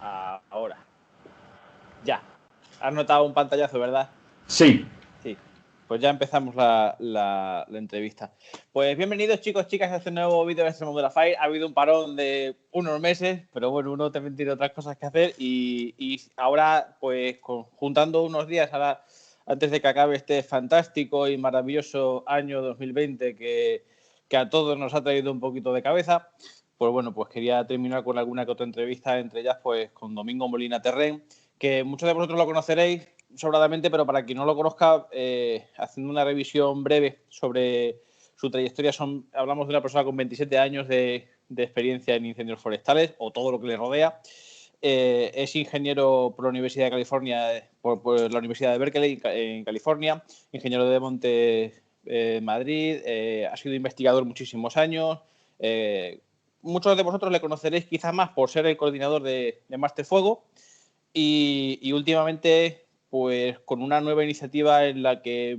Ahora. Ya. Has notado un pantallazo, ¿verdad? Sí. Sí. Pues ya empezamos la entrevista. Pues bienvenidos, chicos, chicas, a este nuevo vídeo de Extremo de la Fire. Ha habido un parón de unos meses, pero bueno, uno también tiene otras cosas que hacer. Y ahora, pues, juntando unos días antes de que acabe este fantástico y maravilloso año 2020 que a todos nos ha traído un poquito de cabeza, pues bueno, pues quería terminar con alguna que otra entrevista, entre ellas pues con Domingo Molina Terrén, que muchos de vosotros lo conoceréis sobradamente, pero para quien no lo conozca, haciendo una revisión breve sobre su trayectoria, hablamos de una persona con 27 años de experiencia en incendios forestales o todo lo que le rodea. Es ingeniero por la Universidad de California, por la Universidad de Berkeley en California, ingeniero de montes en Madrid, ha sido investigador muchísimos años. Muchos de vosotros le conoceréis quizás más por ser el coordinador de Máster Fuego y últimamente pues con una nueva iniciativa en la que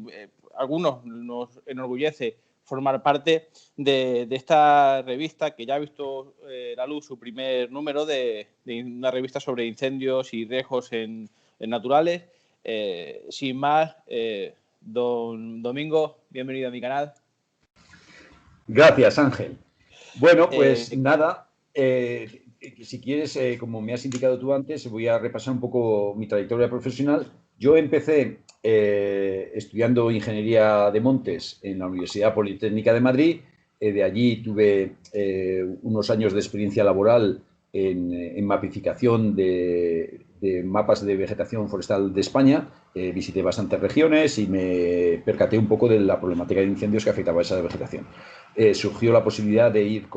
algunos nos enorgullece formar parte de esta revista que ya ha visto la luz su primer número de una revista sobre incendios y riesgos en naturales. Sin más, don Domingo, bienvenido a mi canal. Gracias, Ángel. Bueno, pues nada, si quieres, como me has indicado tú antes, voy a repasar un poco mi trayectoria profesional. Yo empecé estudiando Ingeniería de Montes en la Universidad Politécnica de Madrid. De allí tuve unos años de experiencia laboral en mapificación de mapas de vegetación forestal de España. Visité bastantes regiones y me percaté un poco de la problemática de incendios que afectaba a esa vegetación. Surgió la posibilidad de ir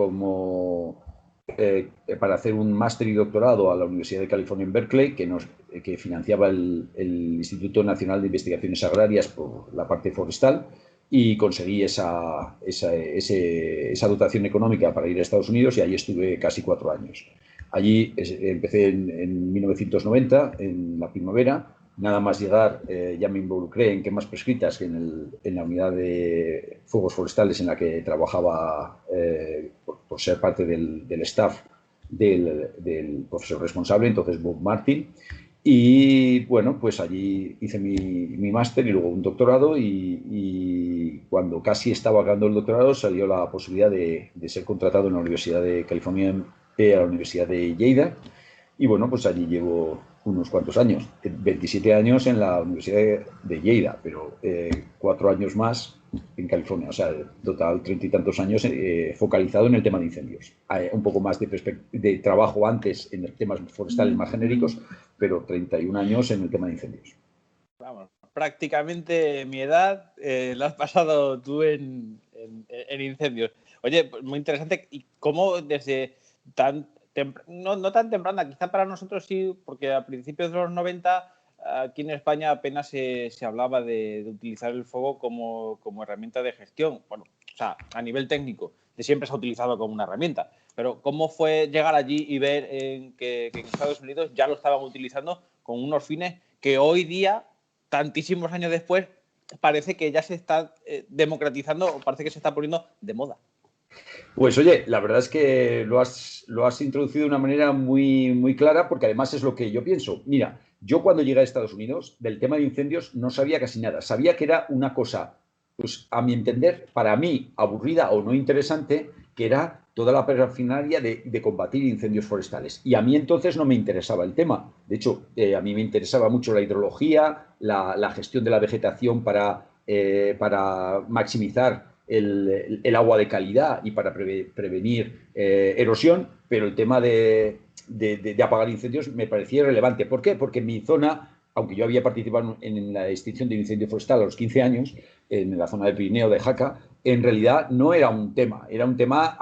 para hacer un máster y doctorado a la Universidad de California en Berkeley, que financiaba el Instituto Nacional de Investigaciones Agrarias por la parte forestal, y conseguí esa dotación económica para ir a Estados Unidos, y allí estuve casi 4 años. Allí empecé en 1990, en la primavera. Nada más llegar, ya me involucré en quemas prescritas en la unidad de fuegos forestales en la que trabajaba por ser parte del staff del profesor responsable, entonces Bob Martin. Y bueno, pues allí hice mi máster y luego un doctorado, y cuando casi estaba acabando el doctorado salió la posibilidad de ser contratado en la Universidad de California, a la Universidad de Lleida. Y bueno, pues allí llevo unos cuantos años, 27 años en la Universidad de Lleida, pero 4 años más en California, o sea, total 30 y tantos años focalizado en el tema de incendios. Un poco más de trabajo antes en temas forestales más genéricos, pero 31 años en el tema de incendios. Vamos, prácticamente mi edad la has pasado tú en incendios. Oye, pues muy interesante. ¿Y cómo desde tan no tan temprana, quizá para nosotros sí, porque a principios de los 90 aquí en España apenas se hablaba de utilizar el fuego como herramienta de gestión? Bueno, o sea, a nivel técnico, siempre se ha utilizado como una herramienta. Pero ¿cómo fue llegar allí y ver que en Estados Unidos ya lo estaban utilizando con unos fines que hoy día, tantísimos años después, parece que ya se está democratizando o parece que se está poniendo de moda? Pues oye, la verdad es que lo has introducido de una manera muy, muy clara, porque además es lo que yo pienso. Mira, yo cuando llegué a Estados Unidos, del tema de incendios no sabía casi nada. Sabía que era una cosa, pues a mi entender, para mí, aburrida o no interesante, que era toda la parafernalia de combatir incendios forestales. Y a mí entonces no me interesaba el tema. De hecho, a mí me interesaba mucho la hidrología, la gestión de la vegetación para maximizar el agua de calidad y para prevenir erosión, pero el tema de apagar incendios me parecía irrelevante. ¿Por qué? Porque en mi zona, aunque yo había participado en la extinción de un incendio forestal a los 15 años, en la zona del Pirineo de Jaca, en realidad no era un tema, era un tema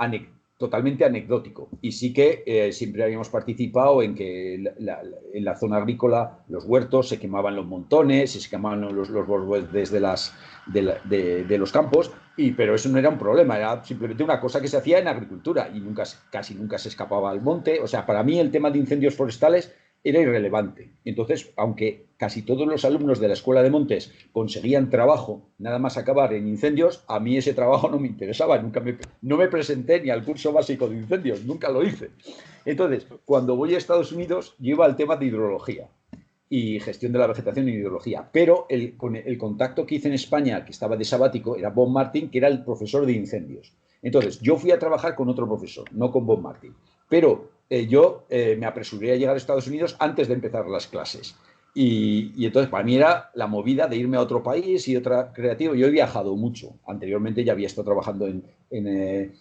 totalmente anecdótico. Y sí que siempre habíamos participado en que en la zona agrícola, los huertos, se quemaban los montones, se quemaban los bordes de los campos, pero eso no era un problema, era simplemente una cosa que se hacía en agricultura y casi nunca se escapaba al monte. O sea, para mí el tema de incendios forestales era irrelevante. Entonces, aunque casi todos los alumnos de la Escuela de Montes conseguían trabajo, nada más acabar en incendios, a mí ese trabajo no me interesaba, no me presenté ni al curso básico de incendios, nunca lo hice. Entonces, cuando voy a Estados Unidos, yo iba al tema de hidrología y gestión de la vegetación y hidrología, pero con el contacto que hice en España, que estaba de sabático, era Bob Martin, que era el profesor de incendios. Entonces, yo fui a trabajar con otro profesor, no con Bob Martin, pero yo me apresuré a llegar a Estados Unidos antes de empezar las clases. Y entonces para mí era la movida de irme a otro país y otra creativa. Yo he viajado mucho. Anteriormente ya había estado trabajando en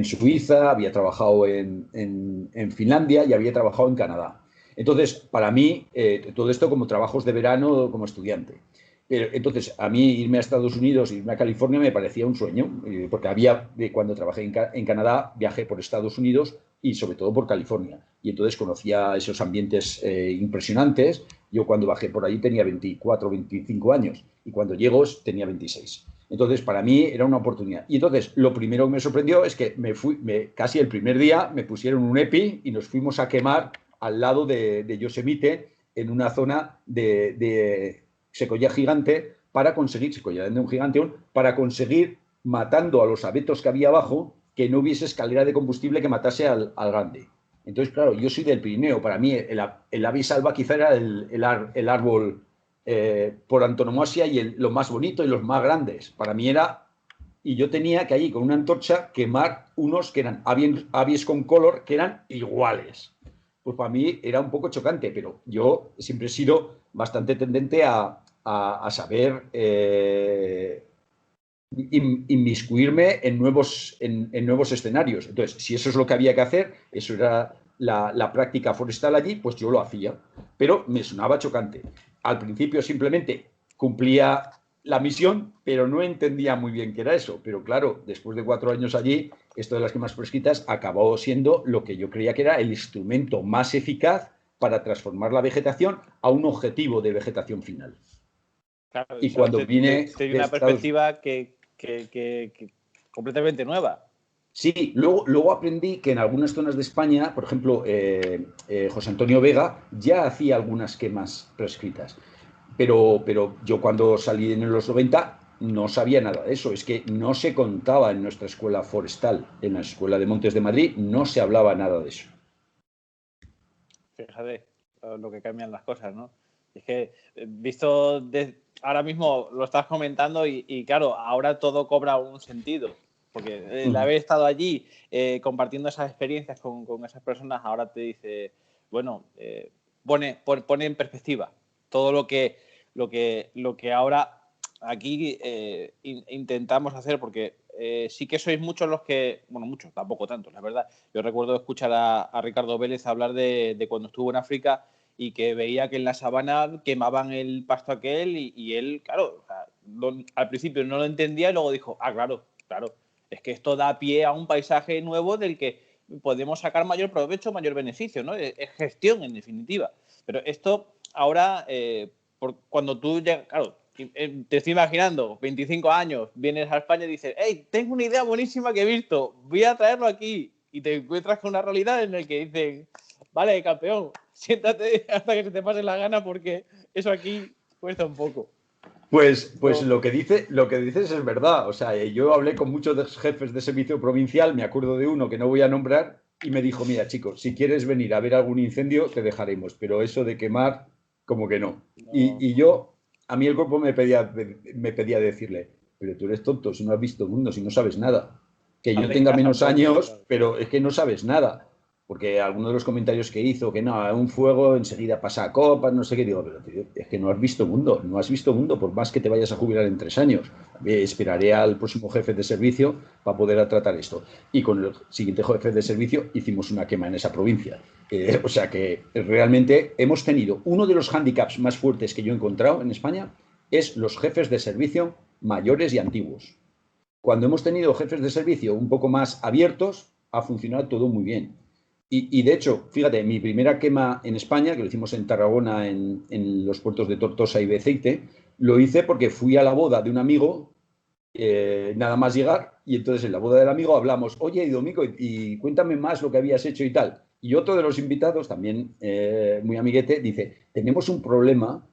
Suiza, había trabajado en Finlandia y había trabajado en Canadá. Entonces, para mí, todo esto como trabajos de verano como estudiante. Pero, entonces, a mí irme a Estados Unidos, irme a California me parecía un sueño, porque cuando trabajé en Canadá, viajé por Estados Unidos y sobre todo por California. Y entonces conocía esos ambientes impresionantes. Yo cuando bajé por ahí tenía 24, 25 años y cuando llego tenía 26. Entonces, para mí era una oportunidad. Y entonces, lo primero que me sorprendió es que casi el primer día me pusieron un EPI y nos fuimos a quemar al lado de Yosemite, en una zona de secoya gigante, secoya de un giganteón, para conseguir, matando a los abetos que había abajo, que no hubiese escalera de combustible que matase al grande. Entonces, claro, yo soy del Pirineo, para mí el ave salva quizá era el árbol por antonomasia y lo más bonito y los más grandes. Para mí era, y yo tenía que allí con una antorcha quemar unos que eran aves con color que eran iguales. Pues para mí era un poco chocante, pero yo siempre he sido bastante tendente a saber inmiscuirme en nuevos escenarios. Entonces, si eso es lo que había que hacer, eso era la práctica forestal allí, pues yo lo hacía. Pero me sonaba chocante. Al principio simplemente cumplía la misión, pero no entendía muy bien qué era eso. Pero claro, después de 4 años allí, esto de las quemas fresquitas acabó siendo lo que yo creía que era el instrumento más eficaz para transformar la vegetación a un objetivo de vegetación final. Claro, y cuando vine te dio una perspectiva que completamente nueva. Sí, luego aprendí que en algunas zonas de España, por ejemplo, José Antonio Vega ya hacía algunas quemas prescritas. Pero yo cuando salí en los 90 no sabía nada de eso. Es que no se contaba en nuestra escuela forestal, en la Escuela de Montes de Madrid, no se hablaba nada de eso. Fíjate lo que cambian las cosas, ¿no? Es que visto ahora mismo lo estás comentando y claro, ahora todo cobra un sentido. Porque el haber estado allí compartiendo esas experiencias con esas personas, ahora te dice, bueno, pone en perspectiva todo lo que ahora aquí intentamos hacer, porque sí que sois muchos los que, bueno, muchos, tampoco tantos, la verdad. Yo recuerdo escuchar a Ricardo Vélez hablar de cuando estuvo en África y que veía que en la sabana quemaban el pasto aquel y él, claro, o sea, al principio no lo entendía y luego dijo, claro, es que esto da pie a un paisaje nuevo del que podemos sacar mayor provecho, mayor beneficio, ¿no? Es gestión, en definitiva. Pero esto ahora, cuando tú llegas, claro, te estoy imaginando, 25 años, vienes a España y dices, hey, tengo una idea buenísima que he visto, voy a traerlo aquí. Y te encuentras con una realidad en la que dicen, vale, campeón, siéntate hasta que se te pase la gana porque eso aquí cuesta un poco. Pues lo que dices es verdad. O sea, yo hablé con muchos jefes de servicio provincial, me acuerdo de uno que no voy a nombrar, y me dijo, mira, chicos, si quieres venir a ver algún incendio, te dejaremos, pero eso de quemar, como que no. Y yo, a mí el cuerpo me pedía decirle, pero tú eres tonto, si no has visto el mundo, si no sabes nada. Que yo tenga menos años, pero es que no sabes nada. Porque algunos de los comentarios que hizo, que no, un fuego enseguida pasa a copas, no sé qué, digo, pero tío, es que no has visto mundo, por más que te vayas a jubilar en 3 años. Esperaré al próximo jefe de servicio para poder tratar esto. Y con el siguiente jefe de servicio hicimos una quema en esa provincia. O sea que realmente hemos tenido uno de los hándicaps más fuertes que yo he encontrado en España, es los jefes de servicio mayores y antiguos. Cuando hemos tenido jefes de servicio un poco más abiertos, ha funcionado todo muy bien. Y de hecho, fíjate, mi primera quema en España, que lo hicimos en Tarragona, en los puertos de Tortosa y Beceite, lo hice porque fui a la boda de un amigo, nada más llegar, y entonces en la boda del amigo hablamos, oye, Domingo, y cuéntame más lo que habías hecho y tal. Y otro de los invitados, también muy amiguete, dice, tenemos un problema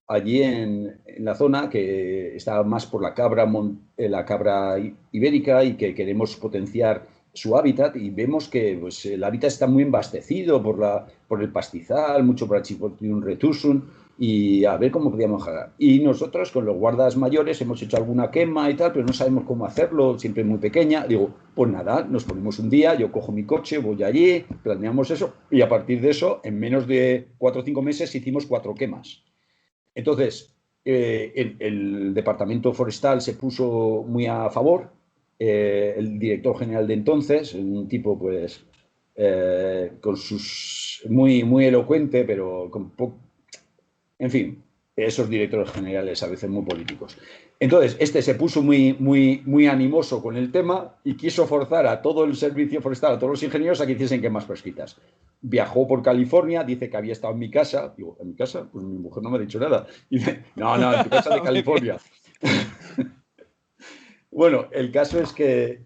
allí en la zona que está más por la cabra ibérica y que queremos potenciar su hábitat y vemos que pues, el hábitat está muy embastecido por el pastizal, mucho Brachypodium retursum y a ver cómo podíamos mejorar. Y nosotros con los guardas mayores hemos hecho alguna quema y tal, pero no sabemos cómo hacerlo, siempre muy pequeña. Digo, pues nada, nos ponemos un día, yo cojo mi coche, voy allí, planeamos eso y a partir de eso, en menos de 4 o 5 meses hicimos 4 quemas. Entonces, el Departamento Forestal se puso muy a favor, el director general de entonces, un tipo pues con sus muy elocuente, pero con poco, en fin, esos directores generales a veces muy políticos. Entonces, este se puso muy animoso con el tema y quiso forzar a todo el servicio forestal, a todos los ingenieros, a que hiciesen quemas prescritas. Viajó por California, dice que había estado en mi casa. Digo, ¿en mi casa? Pues mi mujer no me ha dicho nada. Y dice, no, en tu casa de California. Bueno, el caso es que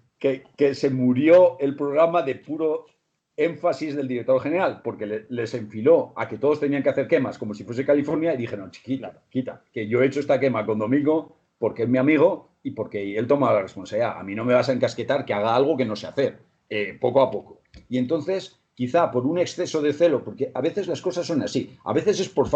se murió el programa de puro énfasis del director general, porque les enfiló a que todos tenían que hacer quemas como si fuese California y dije, no, chiquita, que yo he hecho esta quema con Domingo porque es mi amigo y porque él toma la responsabilidad. A mí no me vas a encasquetar que haga algo que no sé hacer, poco a poco. Y entonces, quizá por un exceso de celo, porque a veces las cosas son así, a veces es por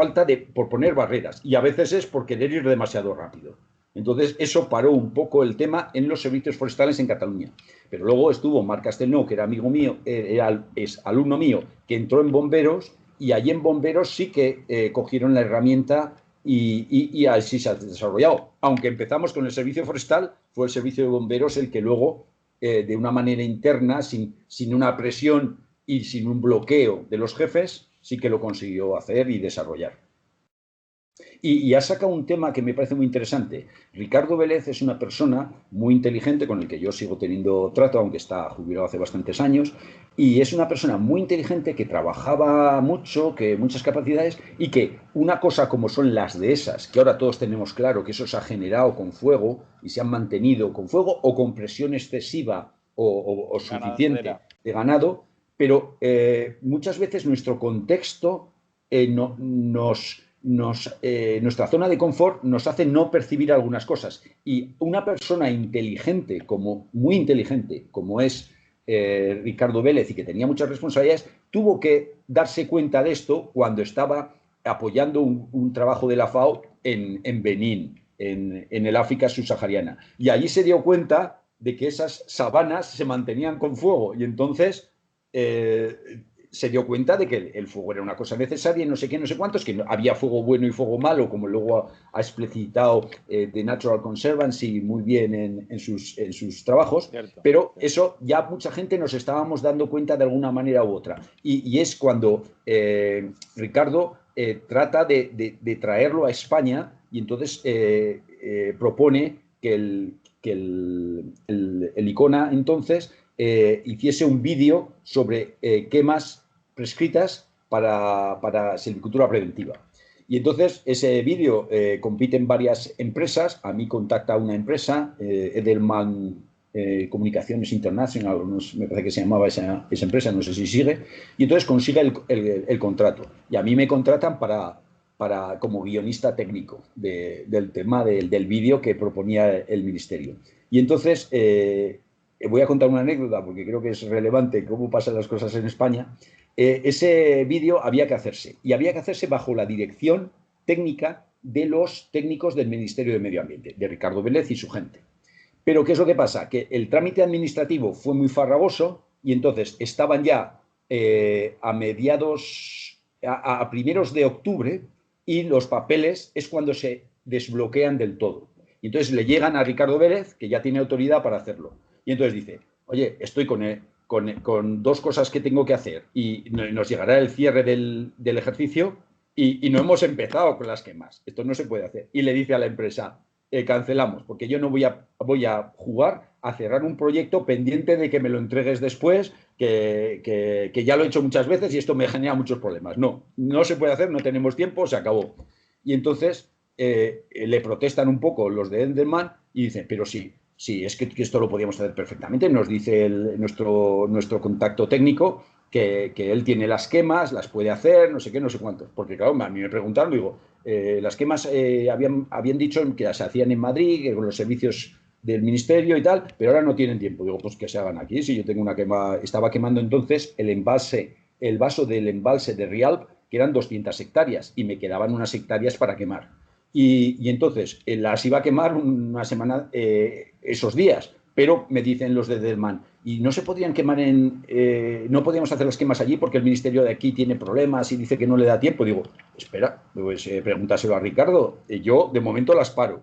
por poner barreras y a veces es por querer ir demasiado rápido. Entonces, eso paró un poco el tema en los servicios forestales en Cataluña. Pero luego estuvo Marc Castelnau, que era amigo mío, es alumno mío, que entró en bomberos y allí en bomberos sí que cogieron la herramienta y así se ha desarrollado. Aunque empezamos con el servicio forestal, fue el servicio de bomberos el que luego, de una manera interna, sin una presión y sin un bloqueo de los jefes, sí que lo consiguió hacer y desarrollar. Y ha sacado un tema que me parece muy interesante. Ricardo Vélez es una persona muy inteligente con el que yo sigo teniendo trato, aunque está jubilado hace bastantes años, y es una persona muy inteligente que trabajaba mucho, que muchas capacidades, y que una cosa como son las dehesas, que ahora todos tenemos claro que eso se ha generado con fuego y se han mantenido con fuego o con presión excesiva o suficiente de ganado, pero muchas veces nuestro contexto nuestra zona de confort nos hace no percibir algunas cosas. Y una persona inteligente, muy inteligente, como es Ricardo Vélez y que tenía muchas responsabilidades, tuvo que darse cuenta de esto cuando estaba apoyando un trabajo de la FAO en Benín, en el África subsahariana. Y allí se dio cuenta de que esas sabanas se mantenían con fuego y entonces se dio cuenta de que el fuego era una cosa necesaria y no sé qué, no sé cuántos, que había fuego bueno y fuego malo, como luego ha explicitado The Natural Conservancy muy bien en sus trabajos, cierto, pero eso ya mucha gente nos estábamos dando cuenta de alguna manera u otra. Y es cuando Ricardo trata de traerlo a España y entonces propone que el ICONA entonces hiciese un vídeo sobre quemas prescritas para silvicultura preventiva. Y entonces ese vídeo compite en varias empresas. A mí contacta una empresa, Edelman Comunicaciones International, me parece que se llamaba esa empresa, no sé si sigue, y entonces consigue el contrato. Y a mí me contratan como guionista técnico del tema del vídeo que proponía el ministerio. Y entonces voy a contar una anécdota porque creo que es relevante cómo pasan las cosas en España. Ese vídeo había que hacerse y había que hacerse bajo la dirección técnica de los técnicos del Ministerio de Medio Ambiente, de Ricardo Vélez y su gente. Pero ¿qué es lo que pasa? Que el trámite administrativo fue muy farragoso y entonces estaban ya a primeros de octubre y los papeles es cuando se desbloquean del todo. Y entonces le llegan a Ricardo Vélez, que ya tiene autoridad para hacerlo. Y entonces dice, oye, estoy con dos cosas que tengo que hacer y nos llegará el cierre del ejercicio y no hemos empezado con las quemas. Esto no se puede hacer. Y le dice a la empresa, cancelamos, porque yo no voy a jugar a cerrar un proyecto pendiente de que me lo entregues después, que ya lo he hecho muchas veces y esto me genera muchos problemas. No se puede hacer, no tenemos tiempo, se acabó. Y entonces le protestan un poco los de Edelman y dicen, pero sí, es que esto lo podíamos hacer perfectamente, nos dice nuestro contacto técnico, que él tiene las quemas, las puede hacer, no sé qué, no sé cuánto. Porque claro, a mí me preguntaron, digo, las quemas habían dicho que se hacían en Madrid, que con los servicios del ministerio y tal, pero ahora no tienen tiempo. Digo, pues que se hagan aquí. Si yo tengo una quema, estaba quemando entonces el vaso del embalse de Rialp, que eran 200 hectáreas, y me quedaban unas hectáreas para quemar. Y entonces las iba a quemar una semana esos días, pero me dicen los de Delman, y no se podrían quemar no podíamos hacer las quemas allí porque el ministerio de aquí tiene problemas y dice que no le da tiempo. Digo, espera, pues pregúntaselo a Ricardo, yo de momento las paro.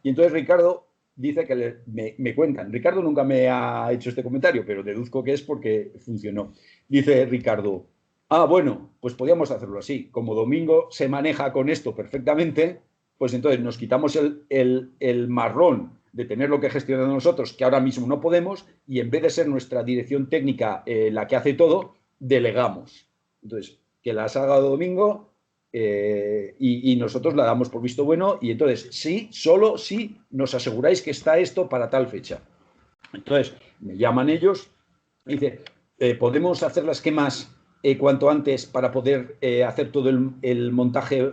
Y entonces Ricardo dice que me cuentan, Ricardo nunca me ha hecho este comentario, pero deduzco que es porque funcionó. Dice Ricardo, bueno, pues podíamos hacerlo así, como Domingo se maneja con esto perfectamente, pues entonces nos quitamos el marrón de tenerlo que gestionar nosotros, que ahora mismo no podemos, y en vez de ser nuestra dirección técnica la que hace todo, delegamos. Entonces, que las haga Domingo y nosotros la damos por visto bueno, y entonces, sí, solo si nos aseguráis que está esto para tal fecha. Entonces, me llaman ellos y dicen, ¿podemos hacer las quemas cuanto antes para poder hacer todo el montaje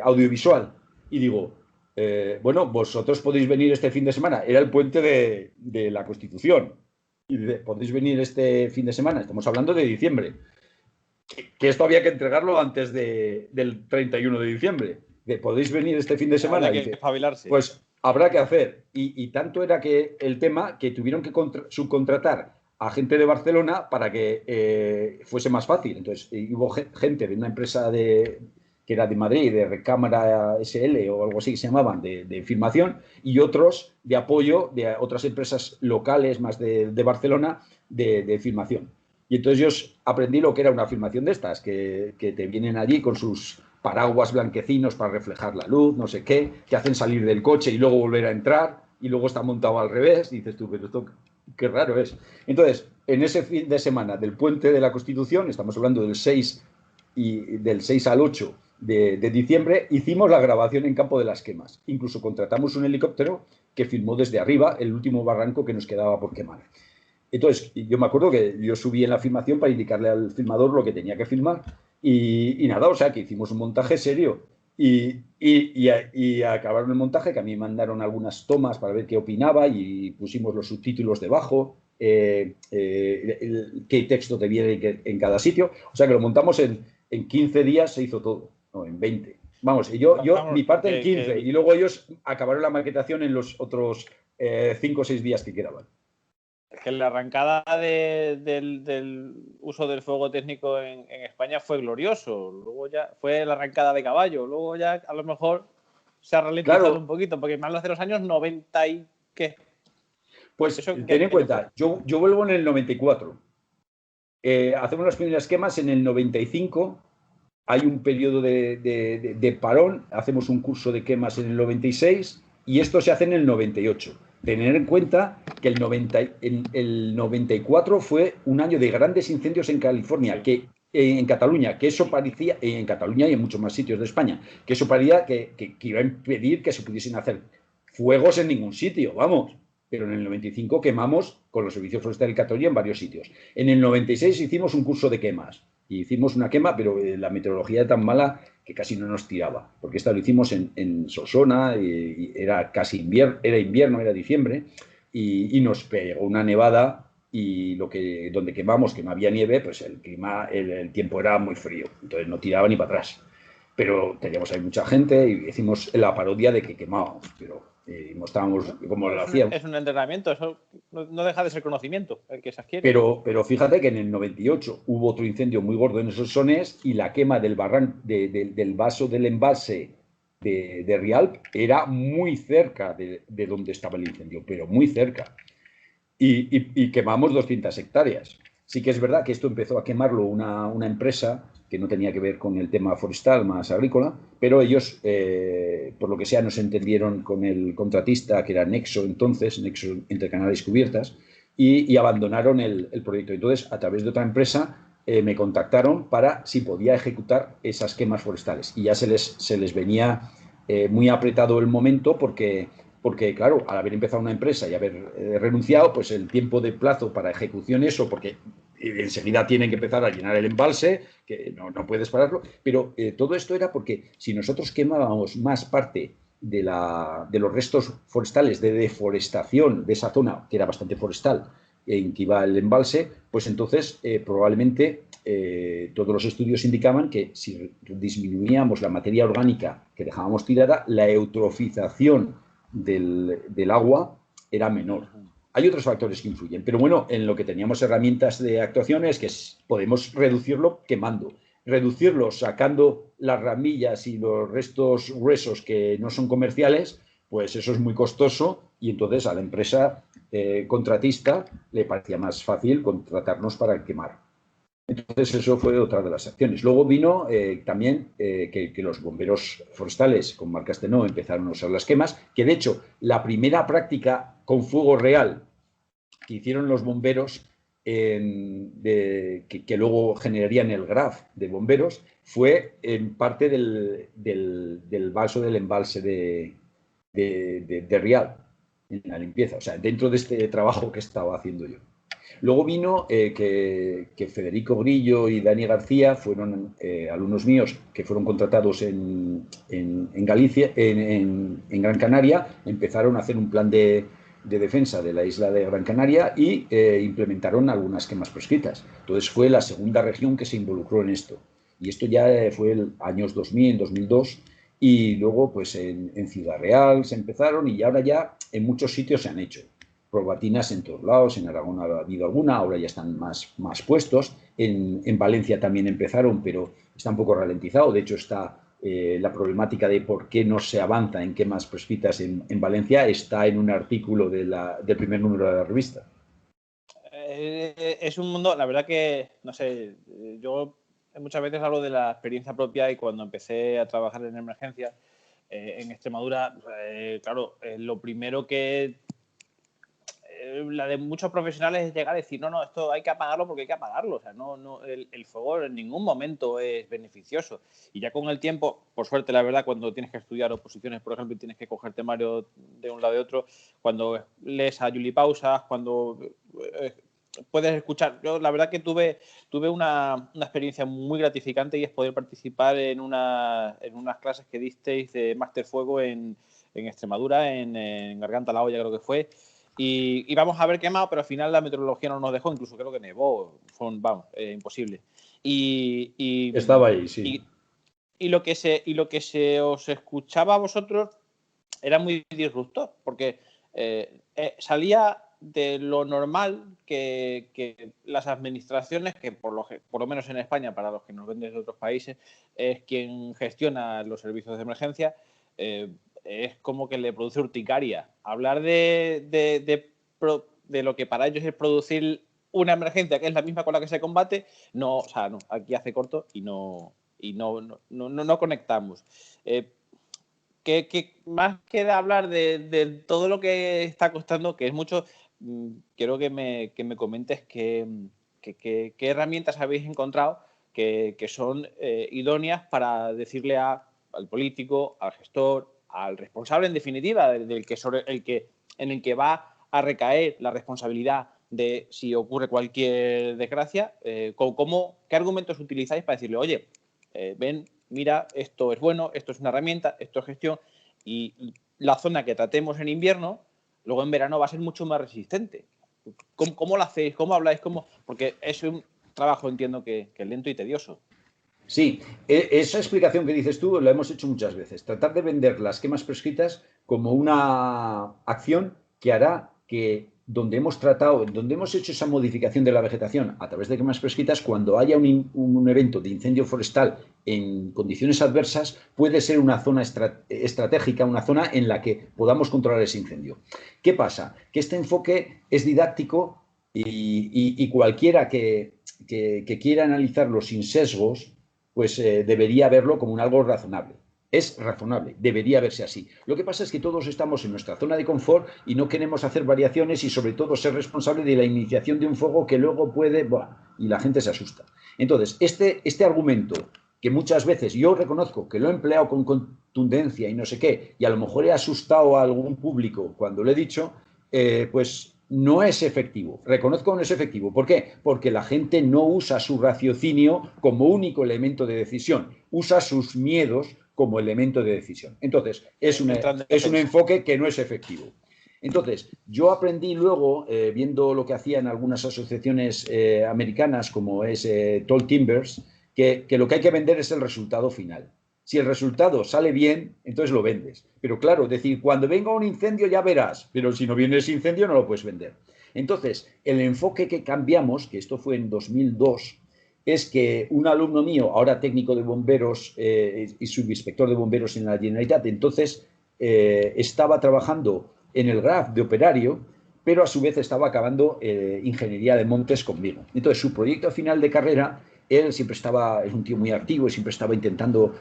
audiovisual? Y digo, bueno, vosotros podéis venir este fin de semana. Era el puente de la Constitución. Y dice, podéis venir este fin de semana. Estamos hablando de diciembre. Que esto había que entregarlo antes del 31 de diciembre. Que podéis venir este fin de semana. Habría que espabilarse. Pues habrá que hacer. Y tanto era que el tema que tuvieron que subcontratar a gente de Barcelona para que fuese más fácil. Entonces, hubo gente de una empresa que era de Madrid, de Recámara SL o algo así que se llamaban, de filmación, y otros de apoyo de otras empresas locales más de Barcelona de filmación. Y entonces yo aprendí lo que era una filmación de estas, que te vienen allí con sus paraguas blanquecinos para reflejar la luz, no sé qué, que hacen salir del coche y luego volver a entrar, y luego está montado al revés, y dices tú, pero esto qué raro es. Entonces, en ese fin de semana del Puente de la Constitución, estamos hablando del 6 al 8 de diciembre, hicimos la grabación en Campo de las Quemas. Incluso contratamos un helicóptero que filmó desde arriba el último barranco que nos quedaba por quemar. Entonces, yo me acuerdo que yo subí en la filmación para indicarle al filmador lo que tenía que filmar y nada, o sea, que hicimos un montaje serio y acabaron el montaje, que a mí me mandaron algunas tomas para ver qué opinaba y pusimos los subtítulos debajo, qué texto te viene en cada sitio, o sea, que lo montamos en 15 días, se hizo todo, no, en 20. Vamos, mi parte en 15 y luego ellos acabaron la maquetación en los otros 5 o 6 días que quedaban. Que la arrancada del uso del fuego técnico en España fue glorioso. Luego ya fue la arrancada de caballo. Luego ya a lo mejor se ha ralentizado un poquito, porque más de los años 90 y qué. Pues ten en cuenta, yo vuelvo en el 94. Hacemos las primeras quemas en el 95. Hay un periodo de parón. Hacemos un curso de quemas en el 96 y esto se hace en el 98. Tener en cuenta que el 94 fue un año de grandes incendios en California, en Cataluña, que eso parecía, en Cataluña y en muchos más sitios de España, que eso parecía que iba a impedir que se pudiesen hacer fuegos en ningún sitio, vamos. Pero en el 95 quemamos con los servicios forestales de Cataluña en varios sitios. En el 96 hicimos un curso de quemas. Y hicimos una quema, pero la meteorología era tan mala que casi no nos tiraba. Porque esta lo hicimos en Solsona, y era casi invierno, era diciembre, y nos pegó una nevada, y donde quemamos, que no había nieve, pues el tiempo era muy frío. Entonces no tiraba ni para atrás. Pero teníamos ahí mucha gente y hicimos la parodia de que quemábamos, pero mostrábamos cómo lo hacíamos. Es un entrenamiento, eso no deja de ser conocimiento el que se adquiere. Pero fíjate que en el 98 hubo otro incendio muy gordo en esos sones y la quema del vaso del embalse de Rialp era muy cerca de donde estaba el incendio, pero muy cerca. Y quemamos 200 hectáreas. Sí que es verdad que esto empezó a quemarlo una empresa que no tenía que ver con el tema forestal, más agrícola, pero ellos, por lo que sea, no se entendieron con el contratista, que era Nexo entonces, Nexo Entre Canales Cubiertas, y abandonaron el proyecto. Entonces, a través de otra empresa, me contactaron para si podía ejecutar esas quemas forestales. Y ya se les venía muy apretado el momento porque, claro, al haber empezado una empresa y haber renunciado, pues el tiempo de plazo para ejecución, porque enseguida tienen que empezar a llenar el embalse, que no puedes pararlo, pero todo esto era porque si nosotros quemábamos más parte de los restos forestales de deforestación de esa zona, que era bastante forestal, en que iba el embalse, pues entonces probablemente todos los estudios indicaban que si disminuíamos la materia orgánica que dejábamos tirada, la eutrofización del agua era menor. Hay otros factores que influyen, pero bueno, en lo que teníamos herramientas de actuación es que podemos reducirlo quemando. Reducirlo sacando las ramillas y los restos gruesos que no son comerciales, pues eso es muy costoso y entonces a la empresa contratista le parecía más fácil contratarnos para quemar. Entonces eso fue otra de las acciones. Luego vino también que los bomberos forestales con marcas Tenno empezaron a usar las quemas, que de hecho la primera práctica con fuego real que hicieron los bomberos, que luego generarían el GRAF de bomberos, fue en parte del vaso del embalse de Rial, en la limpieza, o sea, dentro de este trabajo que estaba haciendo yo. Luego vino que Federico Grillo y Dani García fueron alumnos míos que fueron contratados en Galicia, en Gran Canaria, empezaron a hacer un plan de defensa de la isla de Gran Canaria y implementaron algunas quemas prescritas. Entonces fue la segunda región que se involucró en esto. Y esto ya fue en años 2000, 2002, y luego pues en Ciudad Real se empezaron y ahora ya en muchos sitios se han hecho. Probatinas en todos lados, en Aragón ha habido alguna, ahora ya están más puestos, en Valencia también empezaron, pero está un poco ralentizado, de hecho está la problemática de por qué no se avanza en quemas prescritas en Valencia, está en un artículo del primer número de la revista. Es un mundo, la verdad que, no sé, yo muchas veces hablo de la experiencia propia y cuando empecé a trabajar en emergencia en Extremadura, claro, lo primero que la de muchos profesionales es llegar a decir, no, esto hay que apagarlo porque hay que apagarlo. O sea, el fuego en ningún momento es beneficioso. Y ya con el tiempo, por suerte, la verdad, cuando tienes que estudiar oposiciones, por ejemplo, y tienes que coger temario de un lado de otro, cuando lees a Juli Pausas, cuando puedes escuchar. Yo, la verdad que tuve una experiencia muy gratificante y es poder participar en unas clases que disteis de Máster Fuego en Extremadura, en Garganta la Olla, creo que fue. Y vamos a haber quemado, pero al final la meteorología no nos dejó, incluso creo que nevó, imposible. Estaba ahí, sí. Y lo que se os escuchaba a vosotros era muy disruptor, porque salía de lo normal que las administraciones, que por lo menos en España, para los que nos ven desde otros países, es quien gestiona los servicios de emergencia, es como que le produce urticaria. Hablar de lo que para ellos es producir una emergencia, que es la misma con la que se combate, no, o sea, no, aquí hace corto y no conectamos. Que más que de hablar de todo lo que está costando, que es mucho, quiero que me comentes qué herramientas habéis encontrado que son idóneas para decirle al político, al gestor, al responsable, en definitiva, en el que va a recaer la responsabilidad de si ocurre cualquier desgracia, ¿qué argumentos utilizáis para decirle, oye, ven, mira, esto es bueno, esto es una herramienta, esto es gestión, y la zona que tratemos en invierno, luego en verano va a ser mucho más resistente? ¿Cómo lo hacéis? ¿Cómo habláis? Porque es un trabajo, entiendo, que es lento y tedioso. Sí, esa explicación que dices tú la hemos hecho muchas veces. Tratar de vender las quemas prescritas como una acción que hará que donde hemos hecho esa modificación de la vegetación a través de quemas prescritas, cuando haya un evento de incendio forestal en condiciones adversas, puede ser una zona estratégica, una zona en la que podamos controlar ese incendio. ¿Qué pasa? Que este enfoque es didáctico y cualquiera que quiera analizarlo sin sesgos, pues debería verlo como un algo razonable. Es razonable, debería verse así. Lo que pasa es que todos estamos en nuestra zona de confort y no queremos hacer variaciones y sobre todo ser responsable de la iniciación de un fuego que luego puede... y la gente se asusta. Entonces, este argumento que muchas veces yo reconozco que lo he empleado con contundencia y no sé qué, y a lo mejor he asustado a algún público cuando lo he dicho, pues no es efectivo. Reconozco que no es efectivo. ¿Por qué? Porque la gente no usa su raciocinio como único elemento de decisión, usa sus miedos como elemento de decisión. Entonces, es un enfoque que no es efectivo. Entonces, yo aprendí luego, viendo lo que hacían algunas asociaciones americanas, como es Tall Timbers, que lo que hay que vender es el resultado final. Si el resultado sale bien, entonces lo vendes. Pero claro, decir, cuando venga un incendio ya verás, pero si no viene ese incendio no lo puedes vender. Entonces, el enfoque que cambiamos, que esto fue en 2002, es que un alumno mío, ahora técnico de bomberos y subinspector de bomberos en la Generalitat, entonces estaba trabajando en el GRAF de operario, pero a su vez estaba acabando ingeniería de montes conmigo. Entonces, su proyecto final de carrera, él siempre estaba, es un tío muy activo y siempre estaba intentando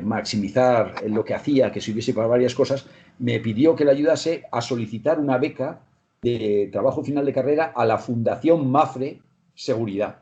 maximizar lo que hacía, que sirviese para varias cosas, me pidió que le ayudase a solicitar una beca de trabajo final de carrera a la Fundación Mafre Seguridad.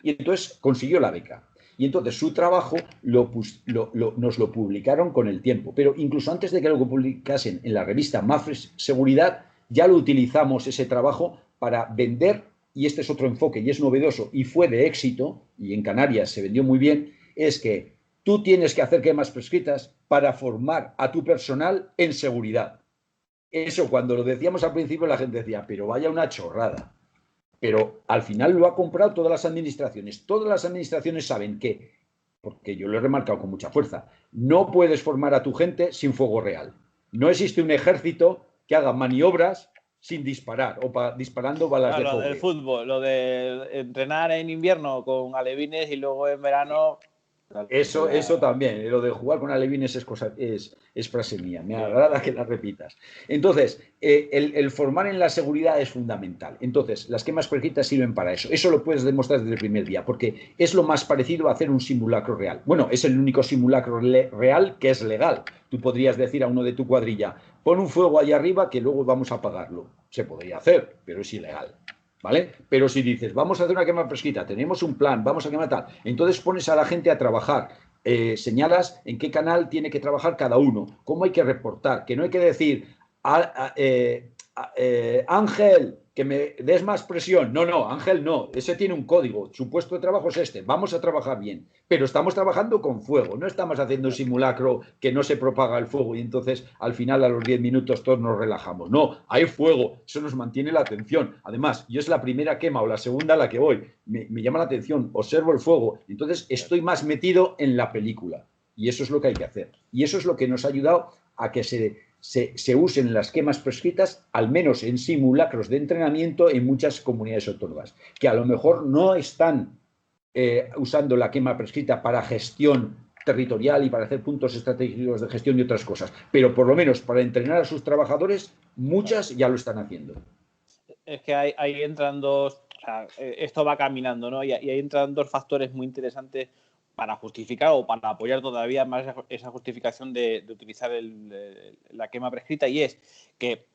Y entonces consiguió la beca. Y entonces su trabajo nos lo publicaron con el tiempo. Pero incluso antes de que lo publicasen en la revista Mafre Seguridad, ya lo utilizamos ese trabajo para vender, y este es otro enfoque y es novedoso y fue de éxito, y en Canarias se vendió muy bien, es que tú tienes que hacer quemas prescritas para formar a tu personal en seguridad. Eso cuando lo decíamos al principio la gente decía, pero vaya una chorrada. Pero al final lo ha comprado todas las administraciones. Todas las administraciones saben que, porque yo lo he remarcado con mucha fuerza, no puedes formar a tu gente sin fuego real. No existe un ejército que haga maniobras sin disparar o disparando balas de Lo fogueo. del fútbol, lo de entrenar en invierno con alevines y luego en verano. Eso también, lo de jugar con alevines es frase mía, me agrada que la repitas. Entonces, el formar en la seguridad es fundamental. Entonces, las quemas prescritas sirven para eso. Eso lo puedes demostrar desde el primer día, porque es lo más parecido a hacer un simulacro real. Bueno, es el único simulacro real que es legal. Tú podrías decir a uno de tu cuadrilla, pon un fuego ahí arriba que luego vamos a apagarlo. Se podría hacer, pero es ilegal. ¿Vale? Pero si dices, vamos a hacer una quema prescrita, tenemos un plan, vamos a quemar tal, entonces pones a la gente a trabajar, señalas en qué canal tiene que trabajar cada uno, cómo hay que reportar, que no hay que decir, Ángel, que me des más presión. No, Ángel no, ese tiene un código, su puesto de trabajo es este, vamos a trabajar bien, pero estamos trabajando con fuego, no estamos haciendo un simulacro que no se propaga el fuego y entonces al final a los 10 minutos todos nos relajamos. No, hay fuego, eso nos mantiene la atención. Además, yo es la primera quema o la segunda a la que voy, me llama la atención, observo el fuego, entonces estoy más metido en la película y eso es lo que hay que hacer. Y eso es lo que nos ha ayudado a que se usen las quemas prescritas, al menos en simulacros de entrenamiento en muchas comunidades autónomas, que a lo mejor no están usando la quema prescrita para gestión territorial y para hacer puntos estratégicos de gestión y otras cosas, pero por lo menos para entrenar a sus trabajadores, muchas ya lo están haciendo. Es que ahí entran dos, o sea, esto va caminando, ¿no? Y ahí entran dos factores muy interesantes para justificar o para apoyar todavía más esa justificación de utilizar la quema prescrita, y es que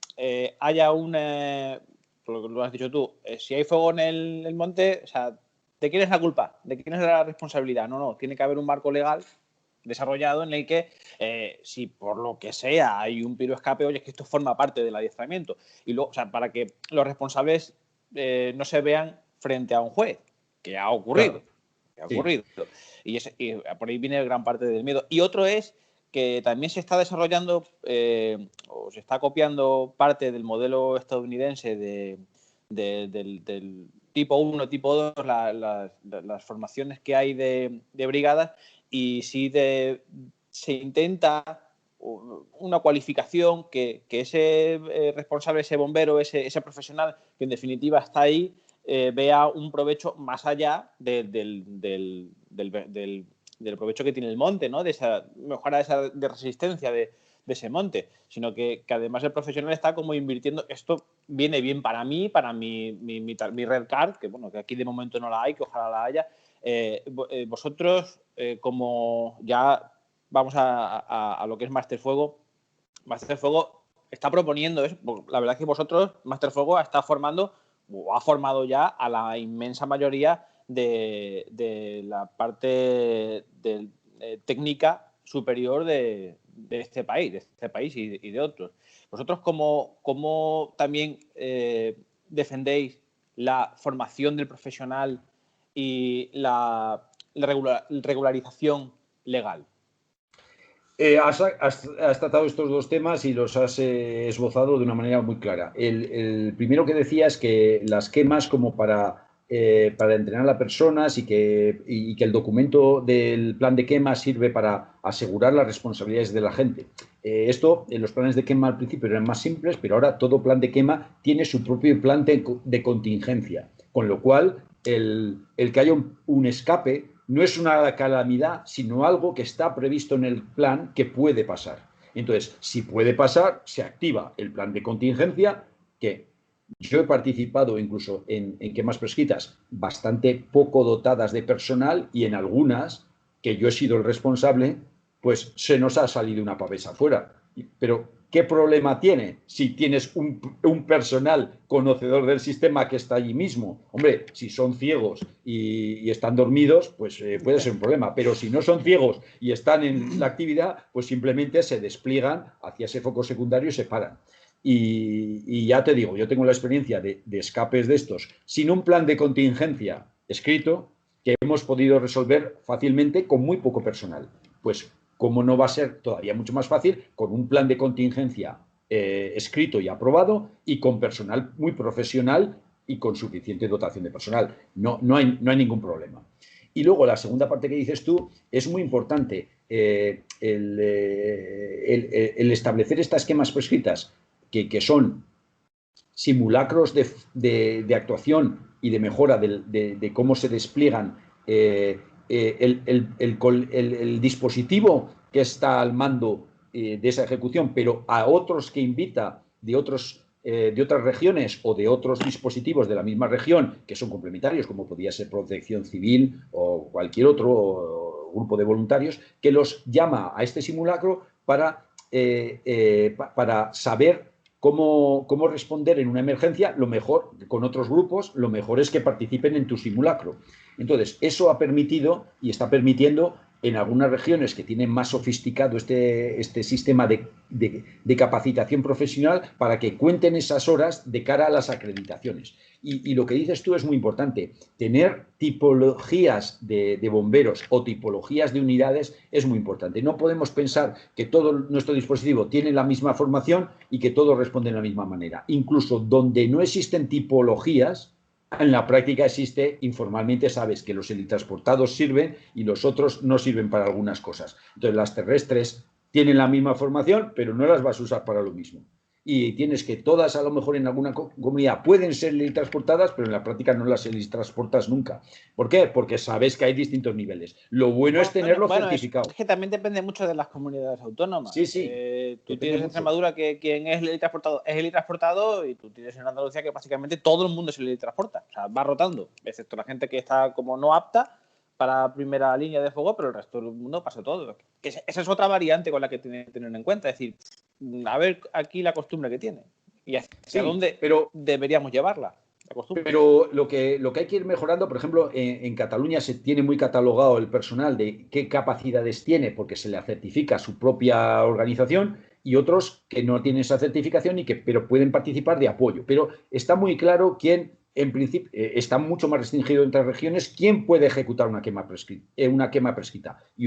haya lo has dicho tú, si hay fuego en el monte, o sea, ¿de quién es la culpa? ¿De quién es la responsabilidad? No, tiene que haber un marco legal desarrollado en el que si por lo que sea hay un piroescape, oye, es que esto forma parte del adiestramiento. Y luego, o sea, para que los responsables no se vean frente a un juez, que ha ocurrido. Claro. Que ha ocurrido. Sí. Y por ahí viene gran parte del miedo. Y otro es que también se está desarrollando o se está copiando parte del modelo estadounidense del tipo 1, tipo 2, las formaciones que hay de brigadas, y sí se intenta una cualificación que ese responsable, ese bombero, ese profesional que en definitiva está ahí, vea un provecho más allá del provecho que tiene el monte, ¿no? De esa mejora de resistencia de ese monte, sino que además el profesional está como invirtiendo, esto viene bien para mí, para mi red card, que bueno, que aquí de momento no la hay, que ojalá la haya. Vosotros, como ya vamos a lo que es Master Fuego está proponiendo eso. La verdad es que vosotros, Master Fuego, está formando o ha formado ya a la inmensa mayoría de la parte técnica superior de este país y de otros. ¿Vosotros cómo también defendéis la formación del profesional y la regularización legal? Has tratado estos dos temas y los has esbozado de una manera muy clara. El primero que decía es que las quemas como para entrenar a las personas y que el documento del plan de quema sirve para asegurar las responsabilidades de la gente. Esto, los planes de quema al principio eran más simples, pero ahora todo plan de quema tiene su propio plan de contingencia, con lo cual el que haya un escape no es una calamidad, sino algo que está previsto en el plan que puede pasar. Entonces, si puede pasar, se activa el plan de contingencia, que yo he participado incluso en quemas prescritas bastante poco dotadas de personal, y en algunas, que yo he sido el responsable, pues se nos ha salido una pavesa fuera. Pero ¿qué problema tiene si tienes un personal conocedor del sistema que está allí mismo? Hombre, si son ciegos y están dormidos, pues puede ser un problema. Pero si no son ciegos y están en la actividad, pues simplemente se despliegan hacia ese foco secundario y se paran. Y ya te digo, yo tengo la experiencia de escapes de estos sin un plan de contingencia escrito, que hemos podido resolver fácilmente con muy poco personal. Pues como no va a ser todavía mucho más fácil con un plan de contingencia escrito y aprobado y con personal muy profesional y con suficiente dotación de personal. No hay ningún problema. Y luego la segunda parte que dices tú es muy importante, el establecer estas esquemas prescritas que son simulacros de actuación y de mejora de cómo se despliegan el dispositivo que está al mando de esa ejecución, pero a otros que invita de otras regiones o de otros dispositivos de la misma región que son complementarios, como podría ser Protección Civil o cualquier otro grupo de voluntarios, que los llama a este simulacro para saber cómo responder en una emergencia. Lo mejor, con otros grupos, lo mejor es que participen en tu simulacro. Entonces, eso ha permitido y está permitiendo en algunas regiones que tienen más sofisticado este sistema de capacitación profesional para que cuenten esas horas de cara a las acreditaciones. Y lo que dices tú es muy importante. Tener tipologías de bomberos o tipologías de unidades es muy importante. No podemos pensar que todo nuestro dispositivo tiene la misma formación y que todos responden de la misma manera. Incluso donde no existen tipologías, en la práctica existe, informalmente sabes que los helitransportados sirven y los otros no sirven para algunas cosas. Entonces las terrestres tienen la misma formación, pero no las vas a usar para lo mismo. Y tienes que todas, a lo mejor en alguna comunidad pueden ser helitransportadas, pero en la práctica no las helitransportas nunca. ¿Por qué? Porque sabes que hay distintos niveles. Lo bueno es tenerlo certificado. Es que también depende mucho de las comunidades autónomas. Sí, sí. Tú tienes en Extremadura que quien es helitransportado, y tú tienes en Andalucía que básicamente todo el mundo se helitransporta. O sea, va rotando, excepto la gente que está como no apta para primera línea de fuego, pero el resto del mundo pasa todo. Esa es otra variante con la que tienen que tener en cuenta. Es decir, a ver aquí la costumbre que tiene y hacia dónde deberíamos llevarla. Pero lo que hay que ir mejorando, por ejemplo, en Cataluña se tiene muy catalogado el personal de qué capacidades tiene porque se le certifica su propia organización, y otros que no tienen esa certificación pero pueden participar de apoyo. Pero está muy claro quién, en principio, está mucho más restringido entre regiones quién puede ejecutar una quema prescrita. Y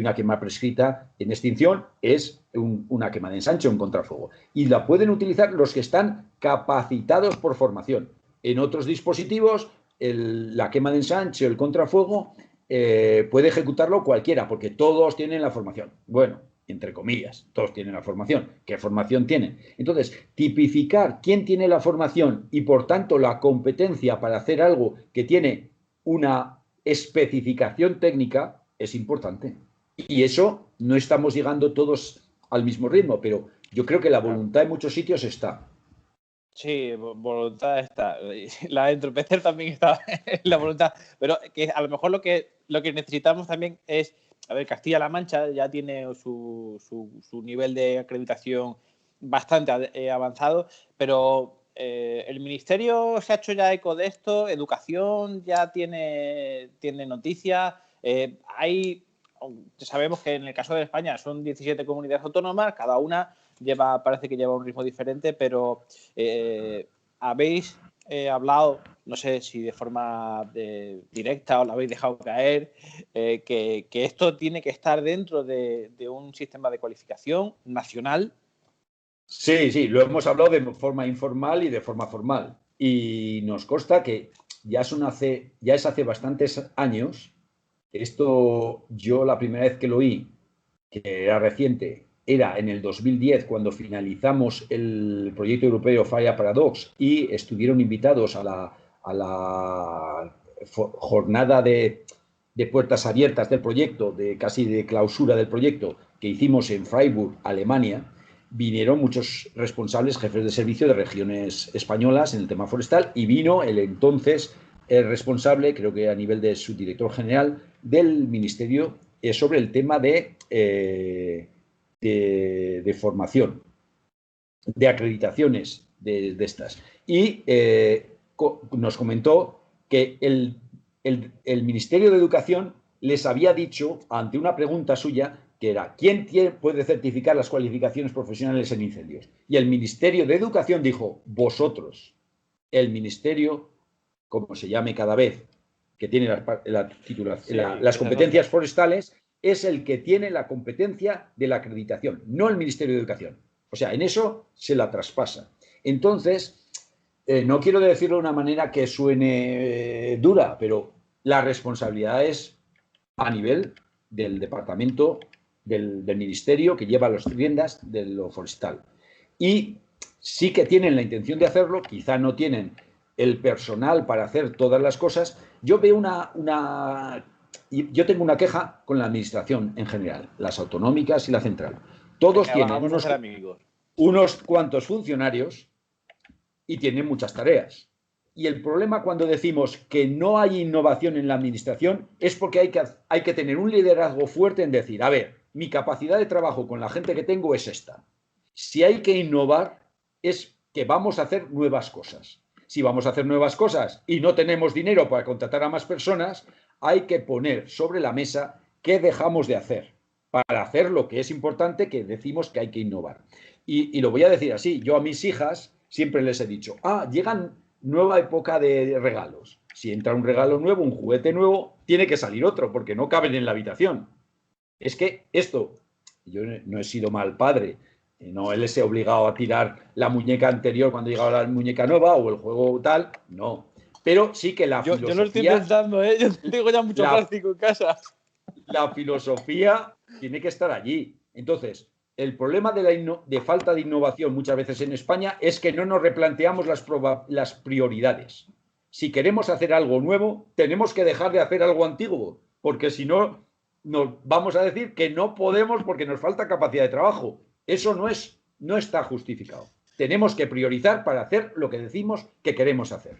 una quema prescrita en extinción es una quema de ensanche o un contrafuego. Y la pueden utilizar los que están capacitados por formación. En otros dispositivos, la quema de ensanche o el contrafuego puede ejecutarlo cualquiera, porque todos tienen la formación. Bueno, entre comillas, todos tienen la formación. ¿Qué formación tienen? Entonces, tipificar quién tiene la formación y, por tanto, la competencia para hacer algo que tiene una especificación técnica es importante. Y eso no estamos llegando todos al mismo ritmo, pero yo creo que la voluntad en muchos sitios está. Sí, voluntad está. La de entorpecer también está en la voluntad. Pero que a lo mejor lo que necesitamos también es, a ver, Castilla-La Mancha ya tiene su nivel de acreditación bastante avanzado, pero el Ministerio se ha hecho ya eco de esto, Educación ya tiene noticias, hay sabemos que en el caso de España son 17 comunidades autónomas, cada una parece que lleva un ritmo diferente, pero habéis hablado, no sé si de forma directa o lo habéis dejado caer, que esto tiene que estar dentro de un sistema de cualificación nacional. Sí, sí, lo hemos hablado de forma informal y de forma formal. Y nos consta que ya es hace bastantes años. Esto yo la primera vez que lo oí, que era reciente, era en el 2010 cuando finalizamos el proyecto europeo Fire Paradox y estuvieron invitados a la jornada de puertas abiertas del proyecto, casi de clausura del proyecto que hicimos en Freiburg, Alemania. Vinieron muchos responsables, jefes de servicio de regiones españolas en el tema forestal y vino el entonces responsable, creo que a nivel de subdirector general del ministerio, sobre el tema de formación, de acreditaciones de estas. Y nos comentó que el Ministerio de Educación les había dicho, ante una pregunta suya, que era, ¿quién puede certificar las cualificaciones profesionales en incendios? Y el Ministerio de Educación dijo, vosotros. El Ministerio, como se llame cada vez, que tiene las competencias forestales, es el que tiene la competencia de la acreditación, no el Ministerio de Educación. O sea, en eso se la traspasa. Entonces, no quiero decirlo de una manera que suene dura, pero la responsabilidad es a nivel del departamento del ministerio que lleva las riendas de lo forestal. Y sí que tienen la intención de hacerlo, quizá no tienen el personal para hacer todas las cosas. Yo veo yo tengo una queja con la administración en general, las autonómicas y la central. Todos tienen unos cuantos funcionarios y tienen muchas tareas. Y el problema cuando decimos que no hay innovación en la administración es porque hay que tener un liderazgo fuerte en decir, a ver, mi capacidad de trabajo con la gente que tengo es esta. Si hay que innovar, es que vamos a hacer nuevas cosas. Si vamos a hacer nuevas cosas y no tenemos dinero para contratar a más personas, hay que poner sobre la mesa qué dejamos de hacer para hacer lo que es importante, que decimos que hay que innovar. Y lo voy a decir así, yo a mis hijas siempre les he dicho, llegan nueva época de regalos. Si entra un regalo nuevo, un juguete nuevo, tiene que salir otro, porque no caben en la habitación. Es que esto, yo no he sido mal padre, no les he obligado a tirar la muñeca anterior cuando llegaba la muñeca nueva o el juego tal, no. Pero sí que la filosofía... Yo lo estoy pensando, yo tengo ya mucho plástico en casa. La filosofía tiene que estar allí. Entonces, el problema de falta de innovación muchas veces en España es que no nos replanteamos las prioridades. Si queremos hacer algo nuevo, tenemos que dejar de hacer algo antiguo, porque si no, nos vamos a decir que no podemos porque nos falta capacidad de trabajo. Eso no está justificado. Tenemos que priorizar para hacer lo que decimos que queremos hacer.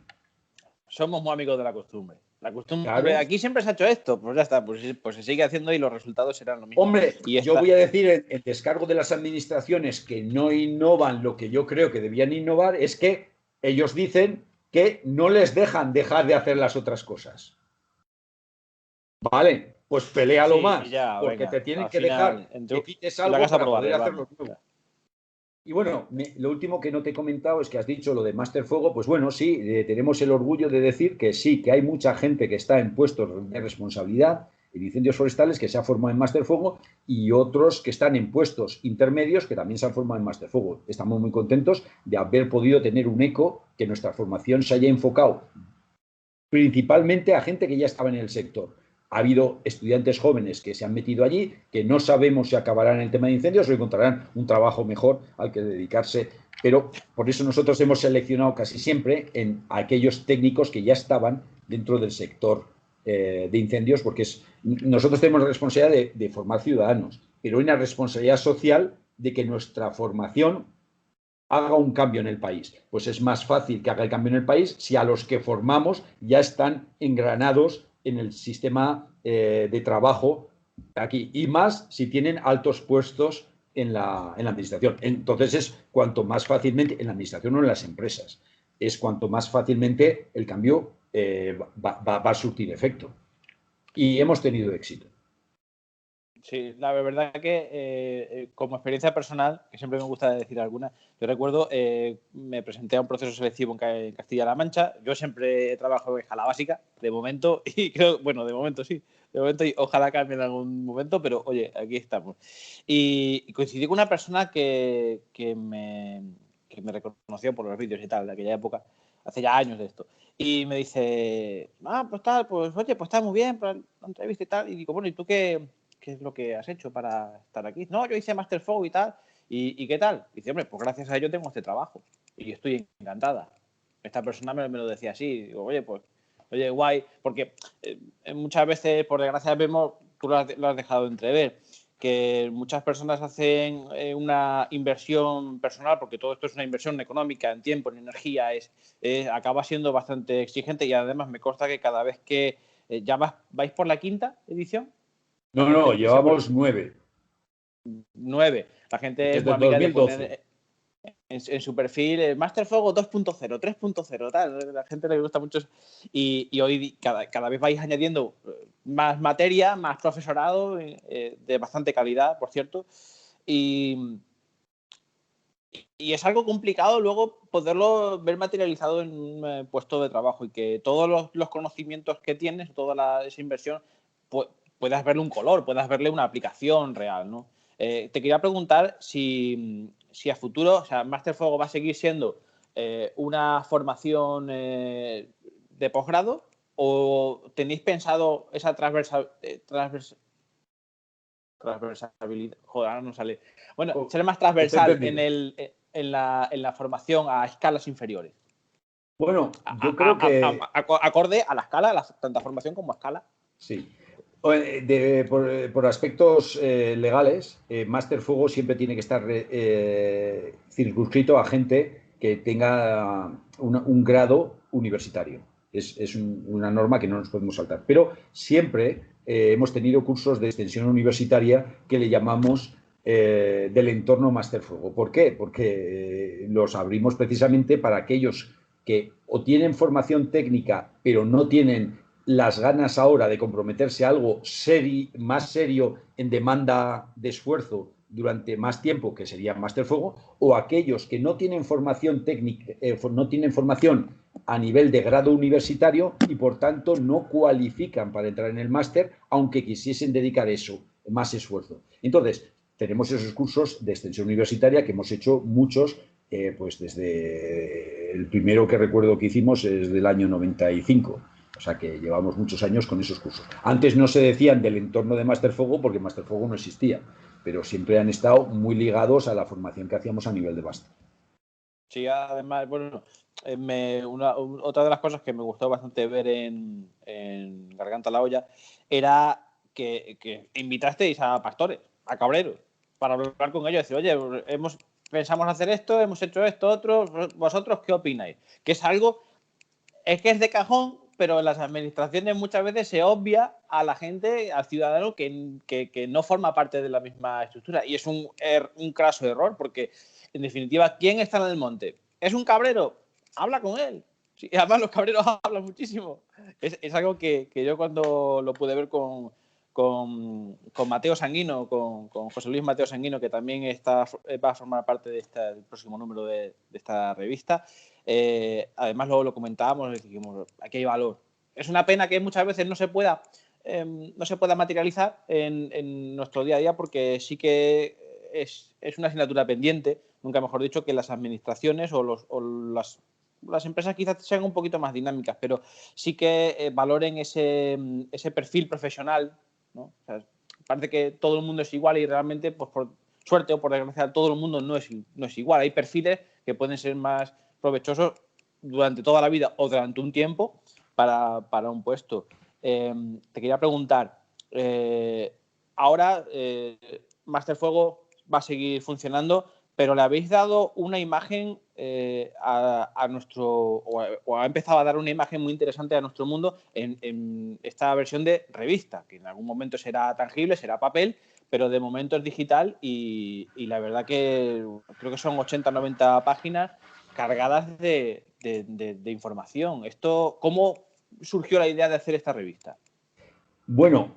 Somos muy amigos de la costumbre. La costumbre, claro. Aquí siempre se ha hecho esto, pues ya está, pues se sigue haciendo y los resultados serán lo mismo. Hombre, yo voy a decir en descargo de las administraciones que no innovan lo que yo creo que debían innovar, es que ellos dicen que no les dejan dejar de hacer las otras cosas. Vale, pues peléalo más, ya, porque venga, te tienen que dejar que quites algo para poder hacerlo tú. Y bueno, lo último que no te he comentado es que has dicho lo de Máster Fuego. Pues bueno, sí, tenemos el orgullo de decir que sí, que hay mucha gente que está en puestos de responsabilidad en incendios forestales que se ha formado en Máster Fuego y otros que están en puestos intermedios que también se han formado en Máster Fuego. Estamos muy contentos de haber podido tener un eco, que nuestra formación se haya enfocado principalmente a gente que ya estaba en el sector. Ha habido estudiantes jóvenes que se han metido allí, que no sabemos si acabarán en el tema de incendios o encontrarán un trabajo mejor al que dedicarse, pero por eso nosotros hemos seleccionado casi siempre en aquellos técnicos que ya estaban dentro del sector de incendios, porque nosotros tenemos la responsabilidad de formar ciudadanos, pero hay una responsabilidad social de que nuestra formación haga un cambio en el país. Pues es más fácil que haga el cambio en el país si a los que formamos ya están engranados en el sistema de trabajo aquí, y más si tienen altos puestos en la administración. Entonces es cuanto más fácilmente, en la administración o en las empresas, es cuanto más fácilmente el cambio va a surtir efecto. Y hemos tenido éxito. Sí, la verdad que como experiencia personal, que siempre me gusta decir alguna, yo recuerdo, me presenté a un proceso selectivo en Castilla-La Mancha. Yo siempre he trabajado en escala básica, de momento, y creo, bueno, de momento sí, de momento y ojalá cambie en algún momento, pero oye, aquí estamos. Y coincidí con una persona que me reconoció por los vídeos y tal de aquella época, hace ya años de esto. Y me dice, pues tal, pues oye, pues está muy bien para la entrevista y tal. Y digo, bueno, ¿y tú qué es lo que has hecho para estar aquí? No, yo hice Master Fog y tal. ¿Y qué tal? Y dice, hombre, pues gracias a ello tengo este trabajo. Y estoy encantada. Esta persona me lo decía así. Digo, oye, pues, oye, guay. Porque muchas veces, por desgracia, vemos, tú lo has dejado de entrever, que muchas personas hacen una inversión personal, porque todo esto es una inversión económica, en tiempo, en energía, acaba siendo bastante exigente y además me consta que cada vez que ya vais por la quinta edición, la No, gente llevamos 9. 9. La gente es Desde muy el amiga de 2012. poner en su perfil Master Fuego 2.0, 3.0, tal. La gente le gusta mucho. Y hoy cada vez vais añadiendo más materia, más profesorado, de bastante calidad, por cierto. Y es algo complicado luego poderlo ver materializado en un puesto de trabajo y que todos los conocimientos que tienes, esa inversión, puedas verle un color, puedas verle una aplicación real, ¿no? Te quería preguntar si a futuro, o sea, Master Fuego va a seguir siendo una formación de posgrado o tenéis pensado esa transversalidad, joder, ahora no sale. Bueno, Oh, ser más te he transversal entendido. en la formación a escalas inferiores. Bueno, yo creo que Acorde a la escala, tanta formación como a escala. sí. Por aspectos legales, Máster Fuego siempre tiene que estar circunscrito a gente que tenga un grado universitario. Es una norma que no nos podemos saltar. Pero siempre hemos tenido cursos de extensión universitaria que le llamamos del entorno Máster Fuego. ¿Por qué? Porque los abrimos precisamente para aquellos que o tienen formación técnica pero no tienen las ganas ahora de comprometerse a algo más serio en demanda de esfuerzo durante más tiempo, que sería Máster Fuego, o aquellos que no tienen formación técnica, no tienen formación a nivel de grado universitario y por tanto no cualifican para entrar en el máster, aunque quisiesen dedicar eso, más esfuerzo. Entonces, tenemos esos cursos de extensión universitaria que hemos hecho muchos, pues desde el primero que recuerdo que hicimos es del año 95. O sea que llevamos muchos años con esos cursos. Antes no se decían del entorno de Máster Fuego porque Máster Fuego no existía, pero siempre han estado muy ligados a la formación que hacíamos a nivel de máster. Sí, además, bueno, otra de las cosas que me gustó bastante ver en Garganta la Olla era que invitasteis a pastores, a cabreros, para hablar con ellos y decir, oye, pensamos hacer esto, hemos hecho esto, otro, ¿vosotros qué opináis? Que es algo, es que es de cajón, pero en las administraciones muchas veces se obvia a la gente, al ciudadano, que no forma parte de la misma estructura. Y es un craso error, porque, en definitiva, ¿quién está en el monte? ¿Es un cabrero? Habla con él. Sí, además, los cabreros hablan muchísimo. Es algo que yo cuando lo pude ver con Mateo Sanguino, con José Luis Mateo Sanguino, que también va a formar parte del próximo número de esta revista. Además, luego lo comentábamos y dijimos, aquí hay valor. Es una pena que muchas veces no se pueda materializar en nuestro día a día porque sí que es una asignatura pendiente, nunca mejor dicho, que las administraciones o las empresas quizás sean un poquito más dinámicas, pero sí que valoren ese perfil profesional, ¿no? O sea, parece que todo el mundo es igual y realmente, pues por suerte o por desgracia, todo el mundo no es igual. Hay perfiles que pueden ser más provechosos durante toda la vida o durante un tiempo para un puesto. Te quería preguntar, ahora Master Fuego va a seguir funcionando, pero le habéis dado una imagen a nuestro, o ha empezado a dar una imagen muy interesante a nuestro mundo en esta versión de revista, que en algún momento será tangible, será papel, pero de momento es digital y la verdad que creo que son 80 90 páginas cargadas de información. ¿Cómo surgió la idea de hacer esta revista? Bueno,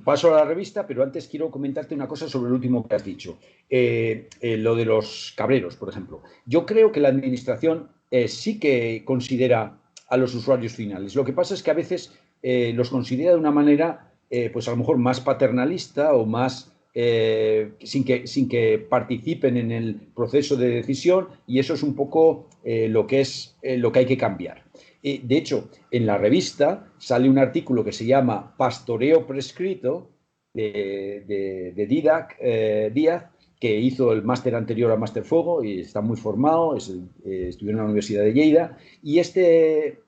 paso a la revista, pero antes quiero comentarte una cosa sobre el último que has dicho. Lo de los cabreros, por ejemplo. Yo creo que la administración sí que considera a los usuarios finales. Lo que pasa es que a veces los considera de una manera, pues a lo mejor más paternalista o más sin que participen en el proceso de decisión, y eso es un poco lo que hay que cambiar. De hecho, en la revista sale un artículo que se llama Pastoreo Prescrito de Didac Díaz, que hizo el máster anterior a Máster Fuego y está muy formado, estudió en la Universidad de Lleida, y este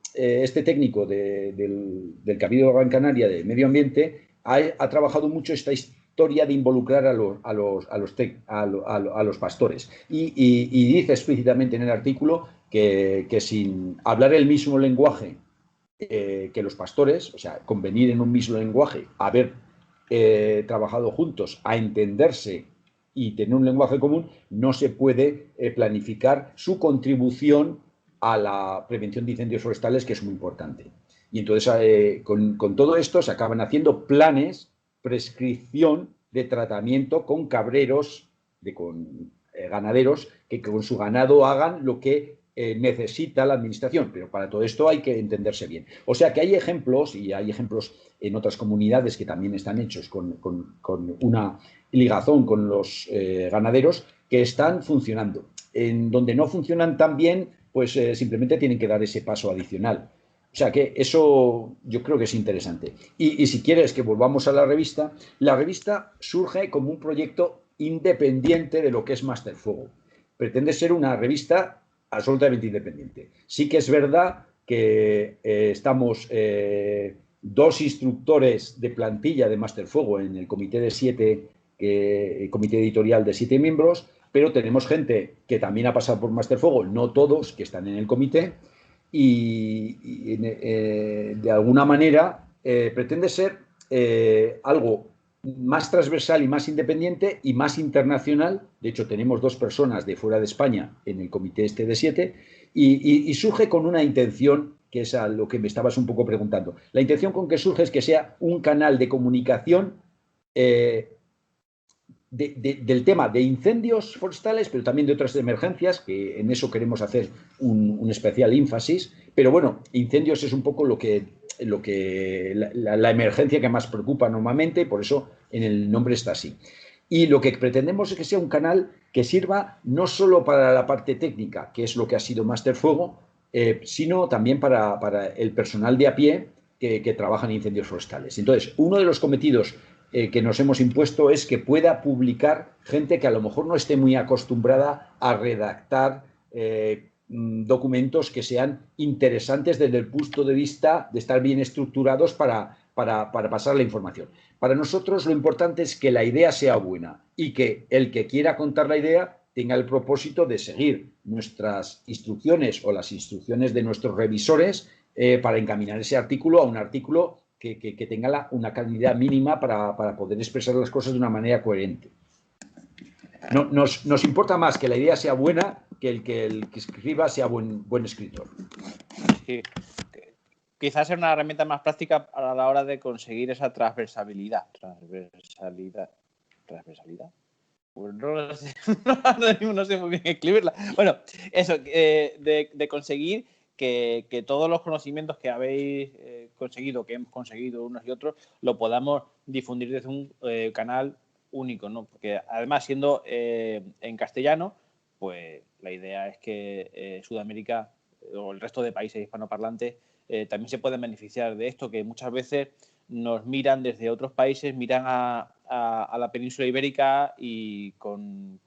técnico del Cabildo de Gran Canaria de Medio Ambiente ha trabajado mucho esta historia de involucrar a los pastores. Y dice explícitamente en el artículo que sin hablar el mismo lenguaje que los pastores, o sea, convenir en un mismo lenguaje, haber trabajado juntos, a entenderse y tener un lenguaje común, no se puede planificar su contribución a la prevención de incendios forestales, que es muy importante. Y entonces, con todo esto, se acaban haciendo planes, prescripción de tratamiento con cabreros, con ganaderos, que con su ganado hagan lo que necesita la administración, pero para todo esto hay que entenderse bien. O sea que hay ejemplos, y hay ejemplos en otras comunidades que también están hechos con una ligazón con los ganaderos, que están funcionando. En donde no funcionan tan bien, pues simplemente tienen que dar ese paso adicional. O sea que eso yo creo que es interesante. Y si quieres que volvamos a la revista surge como un proyecto independiente de lo que es Máster Fuego. Pretende ser una revista absolutamente independiente. Sí que es verdad que estamos dos instructores de plantilla de Máster Fuego en el comité de 7, comité editorial de 7 miembros, pero tenemos gente que también ha pasado por Máster Fuego, no todos que están en el comité, y de alguna manera pretende ser algo más transversal y más independiente y más internacional. De hecho, tenemos 2 personas de fuera de España en el comité este de 7, y surge con una intención, que es a lo que me estabas un poco preguntando. La intención con que surge es que sea un canal de comunicación del tema de incendios forestales, pero también de otras emergencias, que en eso queremos hacer un especial énfasis. Pero bueno, incendios es un poco la emergencia que más preocupa normalmente, y por eso en el nombre está así. Y lo que pretendemos es que sea un canal que sirva no solo para la parte técnica, que es lo que ha sido Máster Fuego, sino también para el personal de a pie que trabaja en incendios forestales. Entonces, uno de los cometidos que nos hemos impuesto es que pueda publicar gente que a lo mejor no esté muy acostumbrada a redactar documentos que sean interesantes desde el punto de vista de estar bien estructurados para pasar la información. Para nosotros lo importante es que la idea sea buena y que el que quiera contar la idea tenga el propósito de seguir nuestras instrucciones o las instrucciones de nuestros revisores para encaminar ese artículo a un artículo que tenga una calidad mínima para poder expresar las cosas de una manera coherente. No, nos importa más que la idea sea buena que el que escriba sea buen escritor. Sí. Quizás sea una herramienta más práctica a la hora de conseguir esa transversalidad. ¿Transversalidad? Pues no lo sé, no sé muy bien escribirla. Bueno, eso, de conseguir que todos los conocimientos que habéis conseguido, que hemos conseguido unos y otros, lo podamos difundir desde un canal único, ¿no? Porque además, siendo en castellano, pues la idea es que Sudamérica o el resto de países hispanoparlantes también se pueden beneficiar de esto, que muchas veces nos miran desde otros países, miran a la península ibérica y con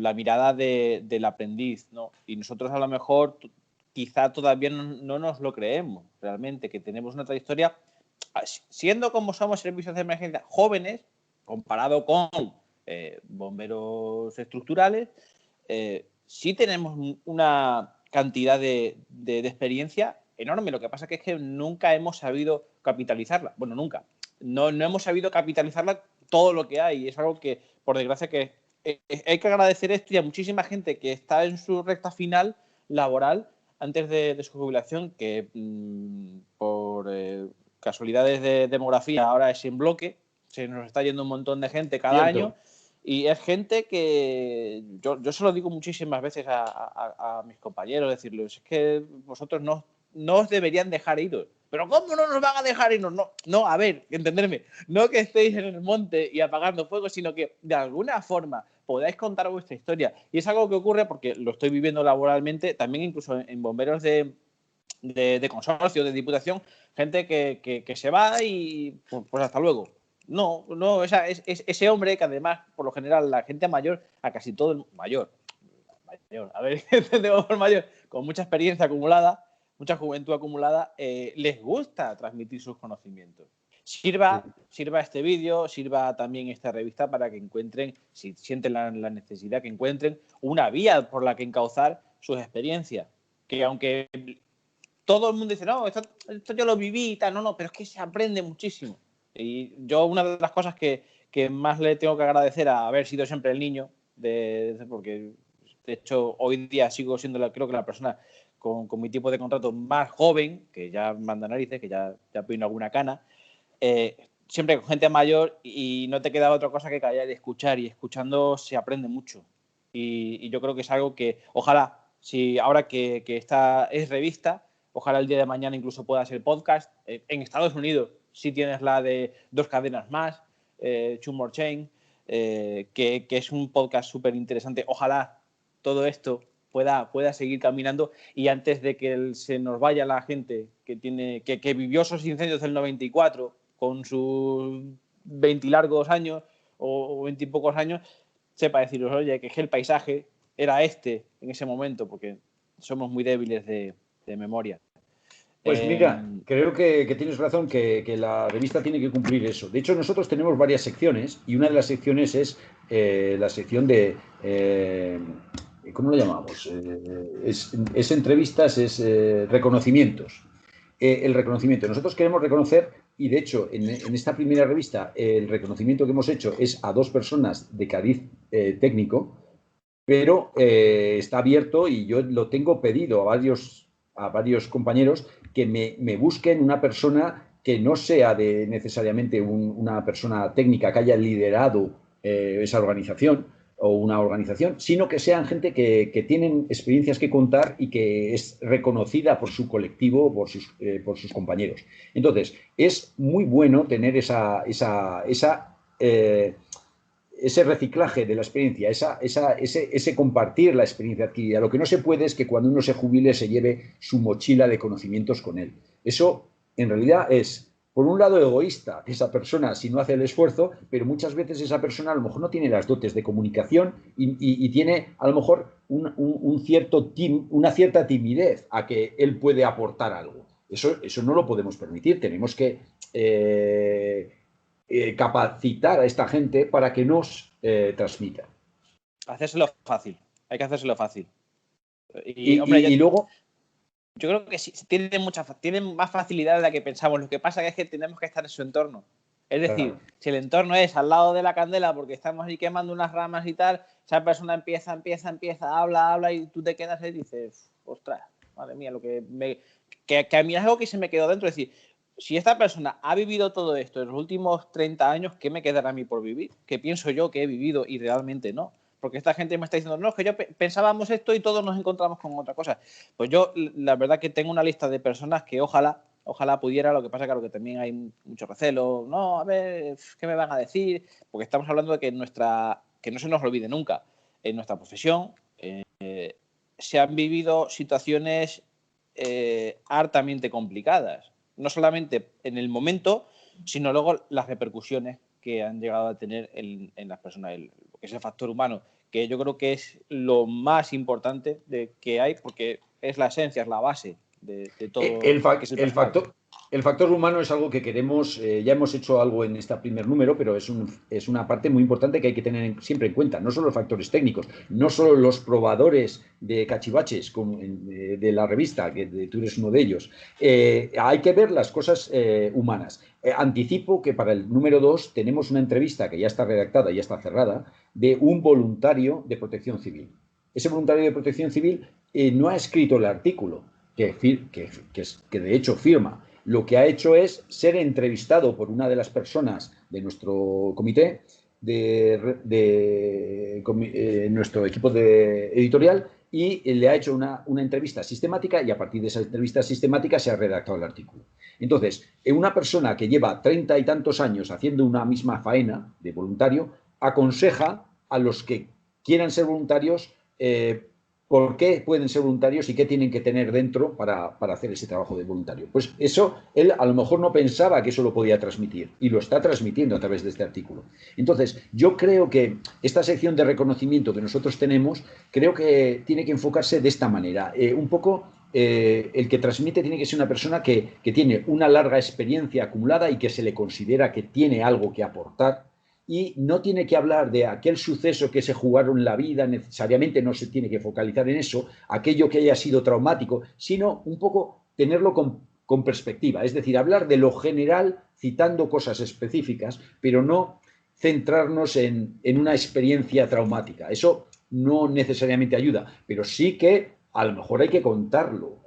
la mirada del aprendiz, ¿no? Y nosotros a lo mejor quizá todavía no nos lo creemos realmente, que tenemos una trayectoria, siendo como somos servicios de emergencia jóvenes, comparado con bomberos estructurales, sí tenemos una cantidad de experiencia enorme. Lo que pasa es que nunca hemos sabido capitalizarla. Bueno, nunca. No hemos sabido capitalizarla todo lo que hay. Y es algo que, por desgracia, que hay que agradecer esto y a muchísima gente que está en su recta final laboral antes de su jubilación, que por casualidades de demografía, ahora es en bloque, se nos está yendo un montón de gente cada año, y es gente que yo se lo digo muchísimas veces a mis compañeros, decirles, es que vosotros no os deberían dejar iros. Pero ¿cómo no nos van a dejar irnos? No, a ver, entenderme, no que estéis en el monte y apagando fuego, sino que de alguna forma podáis contar vuestra historia. Y es algo que ocurre porque lo estoy viviendo laboralmente, también incluso en bomberos de consorcio, de diputación, gente que se va y pues hasta luego. No, ese hombre que además, por lo general, la gente mayor, a casi todo el mayor, a ver, entendemos por mayor, con mucha experiencia acumulada, mucha juventud acumulada, les gusta transmitir sus conocimientos. Sirva este vídeo, sirva también esta revista para que encuentren, si sienten la necesidad, que encuentren una vía por la que encauzar sus experiencias. Que aunque todo el mundo dice, no, esto yo lo viví y tal, no, pero es que se aprende muchísimo. Y yo una de las cosas que más le tengo que agradecer a haber sido siempre el niño, porque de hecho hoy día sigo siendo creo que la persona con mi tipo de contrato más joven, que ya manda narices, que ya peino alguna cana, siempre con gente mayor y no te queda otra cosa que callar y escuchar, y escuchando se aprende mucho. Y yo creo que es algo que ojalá, si ahora que esta es revista, ojalá el día de mañana incluso pueda ser podcast. En Estados Unidos sí tienes la de Dos Cadenas Más, Two More Chain, que es un podcast súper interesante. Ojalá todo esto pueda seguir caminando, y antes de que se nos vaya la gente que vivió esos incendios del 94 con sus 20 largos años o 20 y pocos años, sepa deciros, oye, que el paisaje era este en ese momento, porque somos muy débiles de memoria. Pues mira, creo que tienes razón, que la revista tiene que cumplir eso. De hecho, nosotros tenemos varias secciones, y una de las secciones es la sección de... ¿cómo lo llamamos? Es entrevistas, es reconocimientos. El reconocimiento. Nosotros queremos reconocer, y de hecho, en esta primera revista, el reconocimiento que hemos hecho es a 2 personas de cariz técnico, pero está abierto, y yo lo tengo pedido a varios compañeros que me busquen una persona que no sea necesariamente una persona técnica que haya liderado esa organización o una organización, sino que sean gente que tienen experiencias que contar y que es reconocida por su colectivo, por sus compañeros. Entonces, es muy bueno tener ese reciclaje de la experiencia, ese compartir la experiencia adquirida. Lo que no se puede es que cuando uno se jubile se lleve su mochila de conocimientos con él. Eso, en realidad, es, por un lado, egoísta esa persona si no hace el esfuerzo, pero muchas veces esa persona a lo mejor no tiene las dotes de comunicación y tiene a lo mejor una cierta timidez a que él puede aportar algo. Eso no lo podemos permitir. Tenemos que capacitar a esta gente para que nos transmita. Hacérselo fácil, hay que hacérselo fácil. Y luego... Yo creo que sí, tienen más facilidad de la que pensamos. Lo que pasa es que tenemos que estar en su entorno. Es decir, claro, si el entorno es al lado de la candela porque estamos ahí quemando unas ramas y tal, esa persona empieza, habla y tú te quedas y dices, ostras, madre mía, que a mí es algo que se me quedó dentro. Es decir, si esta persona ha vivido todo esto en los últimos 30 años, ¿qué me quedará a mí por vivir? ¿Qué pienso yo que he vivido y realmente no? Porque esta gente me está diciendo, no, es que yo pensábamos esto y todos nos encontramos con otra cosa. Pues yo, la verdad que tengo una lista de personas que ojalá pudiera, lo que pasa claro que también hay mucho recelo, no, a ver, ¿qué me van a decir? Porque estamos hablando de que no se nos olvide nunca, en nuestra profesión se han vivido situaciones hartamente complicadas, no solamente en el momento, sino luego las repercusiones que han llegado a tener en las personas, ese factor humano, que yo creo que es lo más importante que hay, porque es la esencia, es la base de todo. El factor humano es algo que queremos, ya hemos hecho algo en este primer número, pero es una parte muy importante que hay que tener siempre en cuenta. No solo los factores técnicos, no solo los probadores de cachivaches de la revista, que tú eres uno de ellos. Hay que ver las cosas humanas. Anticipo que para el número 2 tenemos una entrevista que ya está redactada, ya está cerrada, de un voluntario de Protección Civil. Ese voluntario de Protección Civil no ha escrito el artículo, que de hecho firma, lo que ha hecho es ser entrevistado por una de las personas de nuestro comité, nuestro equipo editorial, y le ha hecho una entrevista sistemática, y a partir de esa entrevista sistemática se ha redactado el artículo. Entonces, una persona que lleva 30 y tantos años haciendo una misma faena de voluntario aconseja a los que quieran ser voluntarios por qué pueden ser voluntarios y qué tienen que tener dentro para hacer ese trabajo de voluntario. Pues eso, él a lo mejor no pensaba que eso lo podía transmitir, y lo está transmitiendo a través de este artículo. Entonces, yo creo que esta sección de reconocimiento que nosotros tenemos, creo que tiene que enfocarse de esta manera. Un poco, el que transmite tiene que ser una persona que tiene una larga experiencia acumulada y que se le considera que tiene algo que aportar, y no tiene que hablar de aquel suceso que se jugaron en la vida, necesariamente no se tiene que focalizar en eso, aquello que haya sido traumático, sino un poco tenerlo con perspectiva, es decir, hablar de lo general citando cosas específicas, pero no centrarnos en una experiencia traumática. Eso no necesariamente ayuda, pero sí que a lo mejor hay que contarlo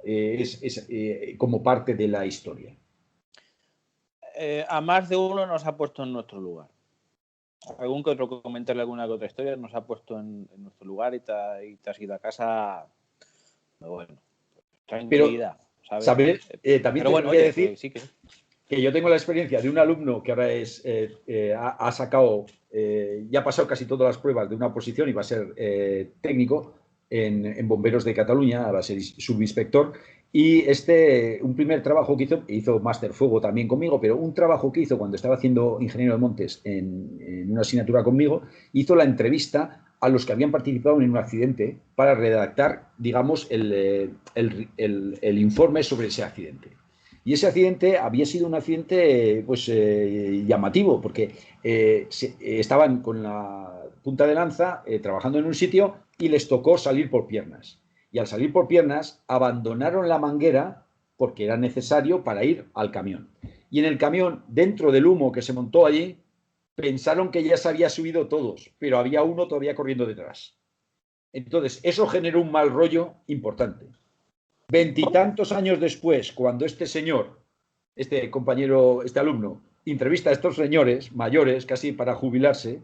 como parte de la historia. A más de uno nos ha puesto en nuestro lugar. Algún que otro comentario, alguna que otra historia nos ha puesto en nuestro lugar y te has ido a casa. Bueno, tranquilidad. Pero, ¿sabes? También te voy a decir que yo tengo la experiencia de un alumno que ahora ha sacado, ya ha pasado casi todas las pruebas de una oposición y va a ser técnico en Bomberos de Cataluña, va a ser subinspector. Y un primer trabajo que hizo Máster Fuego también conmigo, pero un trabajo que hizo cuando estaba haciendo ingeniero de montes en una asignatura conmigo, hizo la entrevista a los que habían participado en un accidente para redactar, digamos, el informe sobre ese accidente. Y ese accidente había sido un accidente llamativo, porque estaban con la punta de lanza trabajando en un sitio y les tocó salir por piernas. Y al salir por piernas abandonaron la manguera porque era necesario para ir al camión. Y en el camión, dentro del humo que se montó allí, pensaron que ya se había subido todos, pero había uno todavía corriendo detrás. Entonces, eso generó un mal rollo importante. 20 y tantos años después, cuando este señor, este compañero, este alumno, entrevista a estos señores mayores, casi para jubilarse,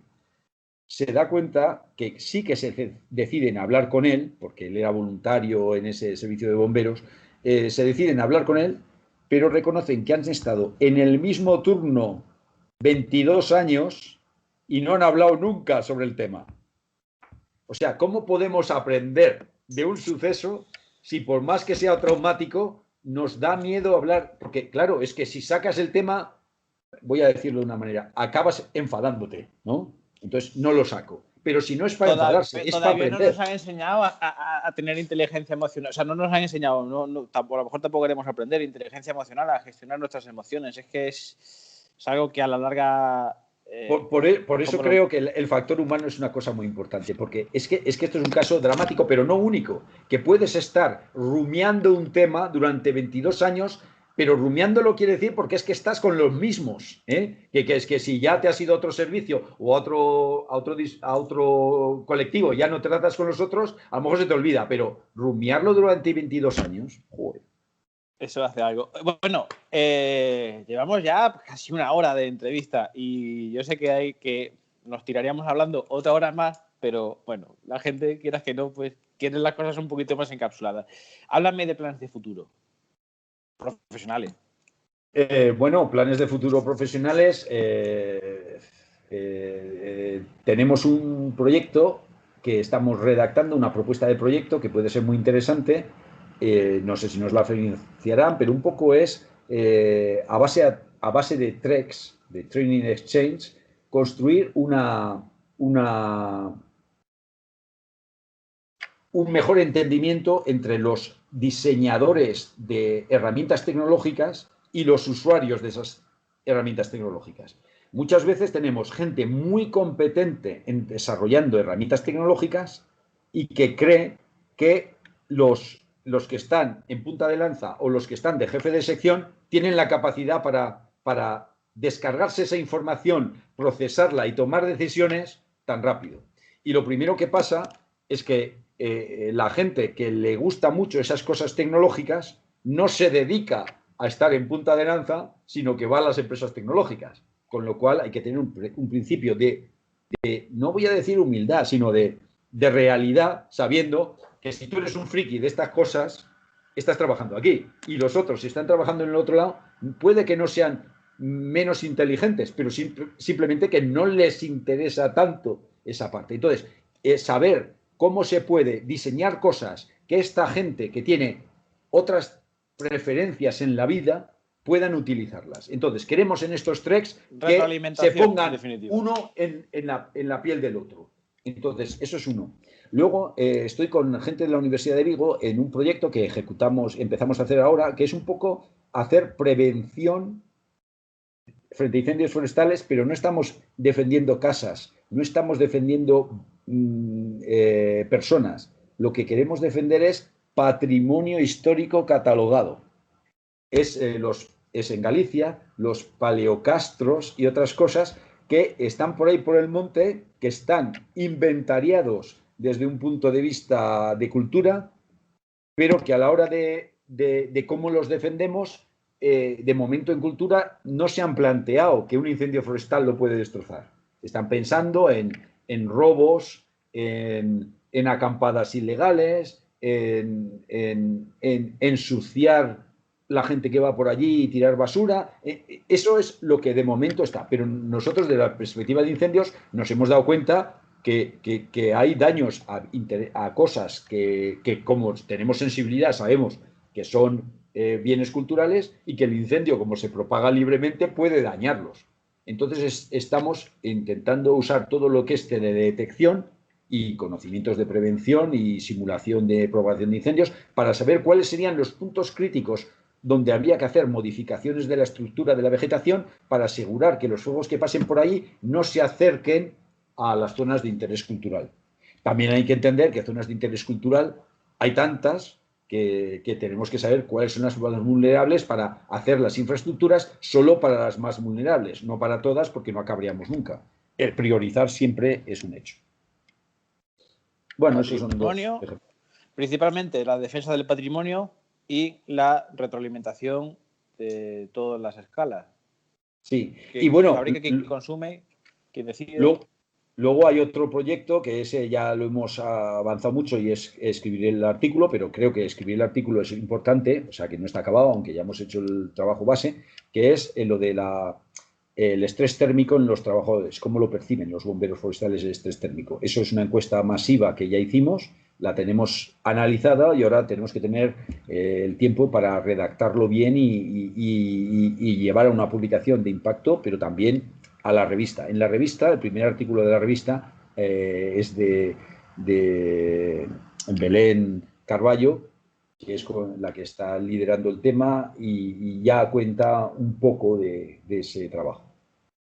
se da cuenta que sí que se deciden hablar con él, porque él era voluntario en ese servicio de bomberos, se deciden hablar con él, pero reconocen que han estado en el mismo turno 22 años y no han hablado nunca sobre el tema. O sea, ¿cómo podemos aprender de un suceso si por más que sea traumático nos da miedo hablar? Porque claro, es que si sacas el tema, voy a decirlo de una manera, acabas enfadándote, ¿no? Entonces no lo saco. Pero si no es para enfadarse, es para aprender. Todavía no nos han enseñado a tener inteligencia emocional. O sea, no nos han enseñado, a lo mejor tampoco queremos aprender inteligencia emocional, a gestionar nuestras emociones. Es que es algo que a la larga... Por eso creo que el factor humano es una cosa muy importante, porque es que esto es un caso dramático, pero no único, que puedes estar rumiando un tema durante 22 años, pero rumiándolo quiere decir porque es que estás con los mismos, ¿eh? Que es que si ya te has ido a otro servicio o a otro colectivo, ya no te tratas con los otros, a lo mejor se te olvida, pero rumiarlo durante 22 años, joder. Eso hace algo. Bueno, llevamos ya casi una hora de entrevista y yo sé que nos tiraríamos hablando otra hora más, pero bueno, la gente, quieras que no, pues quiere las cosas un poquito más encapsuladas. Háblame de planes de futuro profesionales. Bueno, planes de futuro profesionales. Tenemos un proyecto que estamos redactando, una propuesta de proyecto que puede ser muy interesante. No sé si nos la financiarán, pero un poco es a base de TREX, de Training Exchange, construir un mejor entendimiento entre los diseñadores de herramientas tecnológicas y los usuarios de esas herramientas tecnológicas. Muchas veces tenemos gente muy competente en desarrollando herramientas tecnológicas y que cree que los que están en punta de lanza o los que están de jefe de sección tienen la capacidad para descargarse esa información, procesarla y tomar decisiones tan rápido. Y lo primero que pasa es que la gente que le gusta mucho esas cosas tecnológicas no se dedica a estar en punta de lanza, sino que va a las empresas tecnológicas. Con lo cual hay que tener un principio de, no voy a decir humildad, sino de realidad, sabiendo que si tú eres un friki de estas cosas, estás trabajando aquí. Y los otros, si están trabajando en el otro lado, puede que no sean menos inteligentes, pero simplemente que no les interesa tanto esa parte. Entonces, saber cómo se puede diseñar cosas que esta gente que tiene otras preferencias en la vida puedan utilizarlas. Entonces, queremos en estos treks que se pongan uno en la piel del otro. Entonces, eso es uno. Luego, estoy con gente de la Universidad de Vigo en un proyecto que empezamos a hacer ahora, que es un poco hacer prevención frente a incendios forestales, pero no estamos defendiendo casas, no estamos defendiendo personas. Lo que queremos defender es patrimonio histórico catalogado. Es en Galicia, los paleocastros y otras cosas que están por ahí por el monte, que están inventariados desde un punto de vista de cultura, pero que a la hora de cómo los defendemos, de momento en cultura no se han planteado que un incendio forestal lo puede destrozar. Están pensando en robos, en acampadas ilegales, en ensuciar la gente que va por allí y tirar basura. Eso es lo que de momento está. Pero nosotros, de la perspectiva de incendios, nos hemos dado cuenta que hay daños a cosas que como tenemos sensibilidad, sabemos que son bienes culturales, y que el incendio, como se propaga libremente, puede dañarlos. Entonces estamos intentando usar todo lo que es teledetección y conocimientos de prevención y simulación de propagación de incendios para saber cuáles serían los puntos críticos donde habría que hacer modificaciones de la estructura de la vegetación para asegurar que los fuegos que pasen por ahí no se acerquen a las zonas de interés cultural. También hay que entender que zonas de interés cultural hay tantas que tenemos que saber cuáles son las más vulnerables para hacer las infraestructuras solo para las más vulnerables, no para todas, porque no acabaríamos nunca. El priorizar siempre es un hecho. Bueno, esos son dos ejemplos. Principalmente la defensa del patrimonio y la retroalimentación de todas las escalas. Sí, y bueno, fabrica, quien consume, quien decide. Luego hay otro proyecto que ese ya lo hemos avanzado mucho, y es escribir el artículo, pero creo que escribir el artículo es importante, o sea que no está acabado, aunque ya hemos hecho el trabajo base, que es lo de el estrés térmico en los trabajadores, cómo lo perciben los bomberos forestales el estrés térmico. Eso es una encuesta masiva que ya hicimos, la tenemos analizada y ahora tenemos que tener el tiempo para redactarlo bien y llevar a una publicación de impacto, pero también a la revista. En la revista, el primer artículo de la revista es de Belén Carballo, que es la que está liderando el tema y ya cuenta un poco de ese trabajo.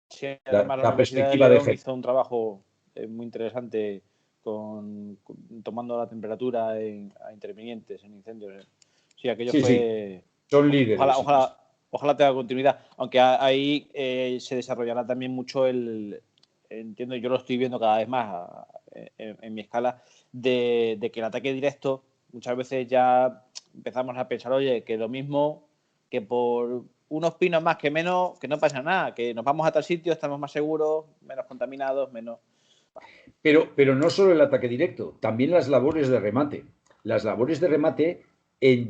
Sí, además la perspectiva de León hizo un trabajo muy interesante tomando la temperatura a intervinientes en incendios. Sí, aquello fue... Sí. Son líderes. Ojalá tenga continuidad, aunque ahí se desarrollará también mucho entiendo, yo lo estoy viendo cada vez más en mi escala, de que el ataque directo, muchas veces ya empezamos a pensar, oye, que lo mismo que por unos pinos más que menos, que no pasa nada, que nos vamos a tal sitio, estamos más seguros, menos contaminados, menos... Pero no solo el ataque directo, también las labores de remate. Las labores de remate...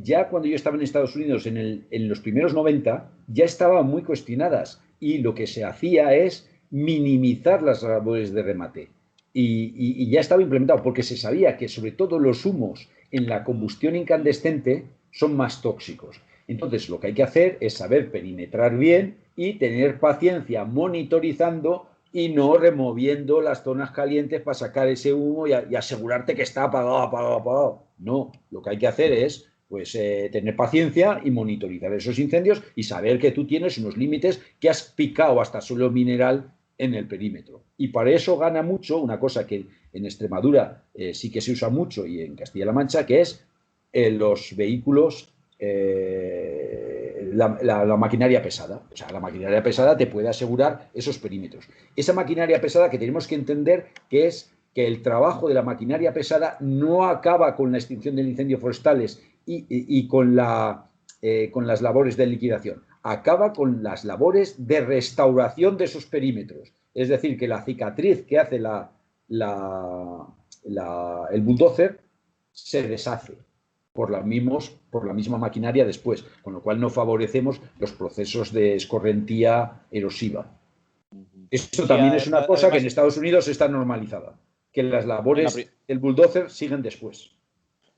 ya cuando yo estaba en Estados Unidos en los primeros 90 ya estaban muy cuestionadas, y lo que se hacía es minimizar las labores de remate y ya estaba implementado porque se sabía que sobre todo los humos en la combustión incandescente son más tóxicos. Entonces lo que hay que hacer es saber perimetrar bien y tener paciencia monitorizando y no removiendo las zonas calientes para sacar ese humo y asegurarte que está apagado. No, lo que hay que hacer es tener paciencia y monitorizar esos incendios y saber que tú tienes unos límites, que has picado hasta suelo mineral en el perímetro. Y para eso gana mucho una cosa que en Extremadura sí que se usa mucho, y en Castilla-La Mancha, que es los vehículos, la maquinaria pesada. O sea, la maquinaria pesada te puede asegurar esos perímetros. Esa maquinaria pesada, que tenemos que entender que es que el trabajo de la maquinaria pesada no acaba con la extinción de incendios forestales y con la con las labores de liquidación, acaba con las labores de restauración de esos perímetros. Es decir, que la cicatriz que hace el bulldozer se deshace por la misma maquinaria después, con lo cual no favorecemos los procesos de escorrentía erosiva. Esto Sí, también es una cosa que en además, Estados Unidos está normalizada, que las labores del bulldozer siguen después.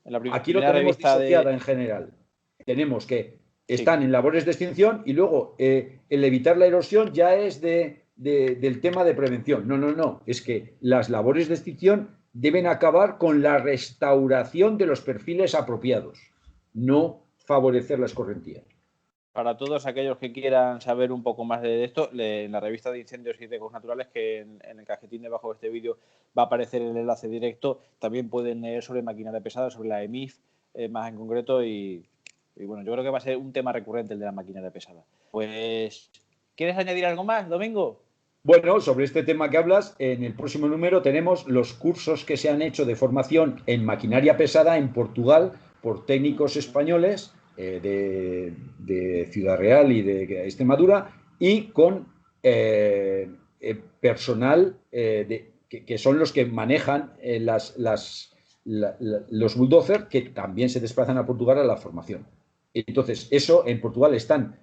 En la Aquí lo primera tenemos revista disociada de... en general. Tenemos que están Sí, en labores de extinción y luego el evitar la erosión ya es del tema de prevención. No, no, no. Es que las labores de extinción deben acabar con la restauración de los perfiles apropiados, no favorecer la escorrentía. para todos aquellos que quieran saber un poco más de esto, en la revista de Incendios y Riesgos Naturales, que en el cajetín debajo de este vídeo va a aparecer el enlace directo, también pueden leer sobre maquinaria pesada, sobre la EMIF, más en concreto, y bueno, yo creo que va a ser un tema recurrente el de la maquinaria pesada. Pues, ¿quieres añadir algo más, Domingo? Bueno, sobre este tema que hablas, en el próximo número tenemos los cursos que se han hecho de formación en maquinaria pesada en Portugal por técnicos españoles de Ciudad Real y de Extremadura y con personal que son los que manejan los bulldozers que también se desplazan a Portugal a la formación. Entonces, eso en Portugal están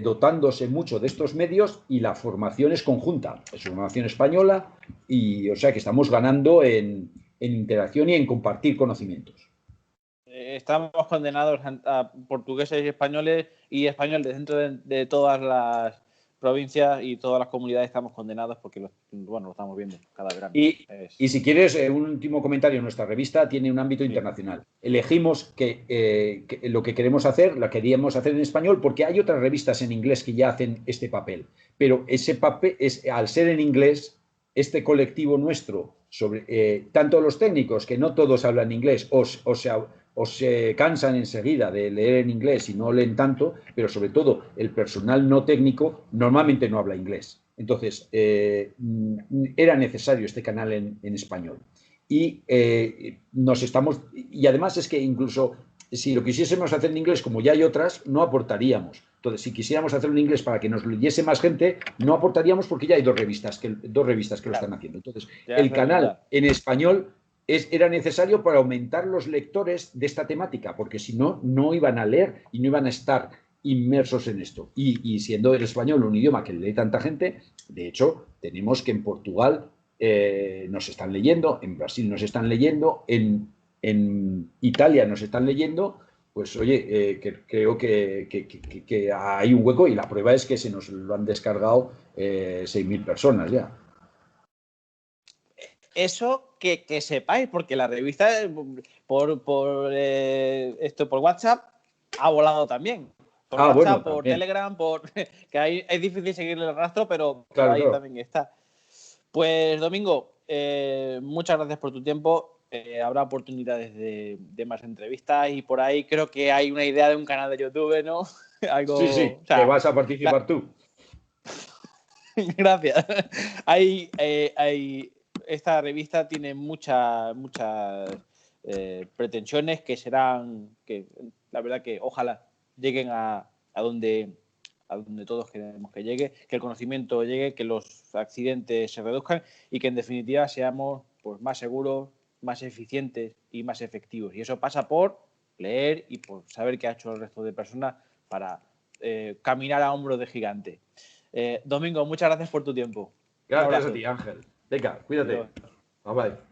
dotándose mucho de estos medios y la formación es conjunta, es una formación española y o sea que estamos ganando en interacción y en compartir conocimientos. Estamos condenados a portugueses y españoles dentro de todas las provincias y todas las comunidades estamos condenados porque lo estamos viendo cada verano. Y si quieres, un último comentario, nuestra revista tiene un ámbito internacional. Elegimos que lo que queremos hacer, lo queríamos hacer en español, porque hay otras revistas en inglés que ya hacen este papel. Pero ese papel, al ser en inglés, este colectivo nuestro, tanto los técnicos, que no todos hablan inglés, o se cansan enseguida de leer en inglés y no leen tanto, pero sobre todo el personal no técnico normalmente no habla inglés. Entonces, era necesario este canal en español. Y y además es que incluso si lo quisiésemos hacer en inglés, como ya hay otras, no aportaríamos. Entonces, si quisiéramos hacerlo en inglés para que nos leyese más gente, no aportaríamos porque ya hay dos revistas que lo están haciendo. Entonces, el canal en español era necesario para aumentar los lectores de esta temática, porque si no, no iban a leer y no iban a estar inmersos en esto. Y siendo el español un idioma que lee tanta gente, de hecho, tenemos que en Portugal nos están leyendo, en Brasil nos están leyendo, en Italia nos están leyendo, pues oye, creo que hay un hueco y la prueba es que se nos lo han descargado 6.000 personas ya. Eso que sepáis, porque la revista por WhatsApp ha volado también. Por WhatsApp, por Telegram, que ahí es difícil seguirle el rastro, pero ahí también está. Pues, Domingo, muchas gracias por tu tiempo. Habrá oportunidades de más entrevistas y por ahí creo que hay una idea de un canal de YouTube, ¿no? Sí, o sea, que vas a participar tú. Gracias. Esta revista tiene muchas pretensiones que la verdad que ojalá lleguen a donde todos queremos que llegue, que el conocimiento llegue, que los accidentes se reduzcan y que en definitiva seamos pues más seguros, más eficientes y más efectivos. Y eso pasa por leer y por saber qué ha hecho el resto de personas para caminar a hombros de gigante. Domingo, muchas gracias por tu tiempo. Gracias a ti, Ángel. Venga, cuídate. Bye bye.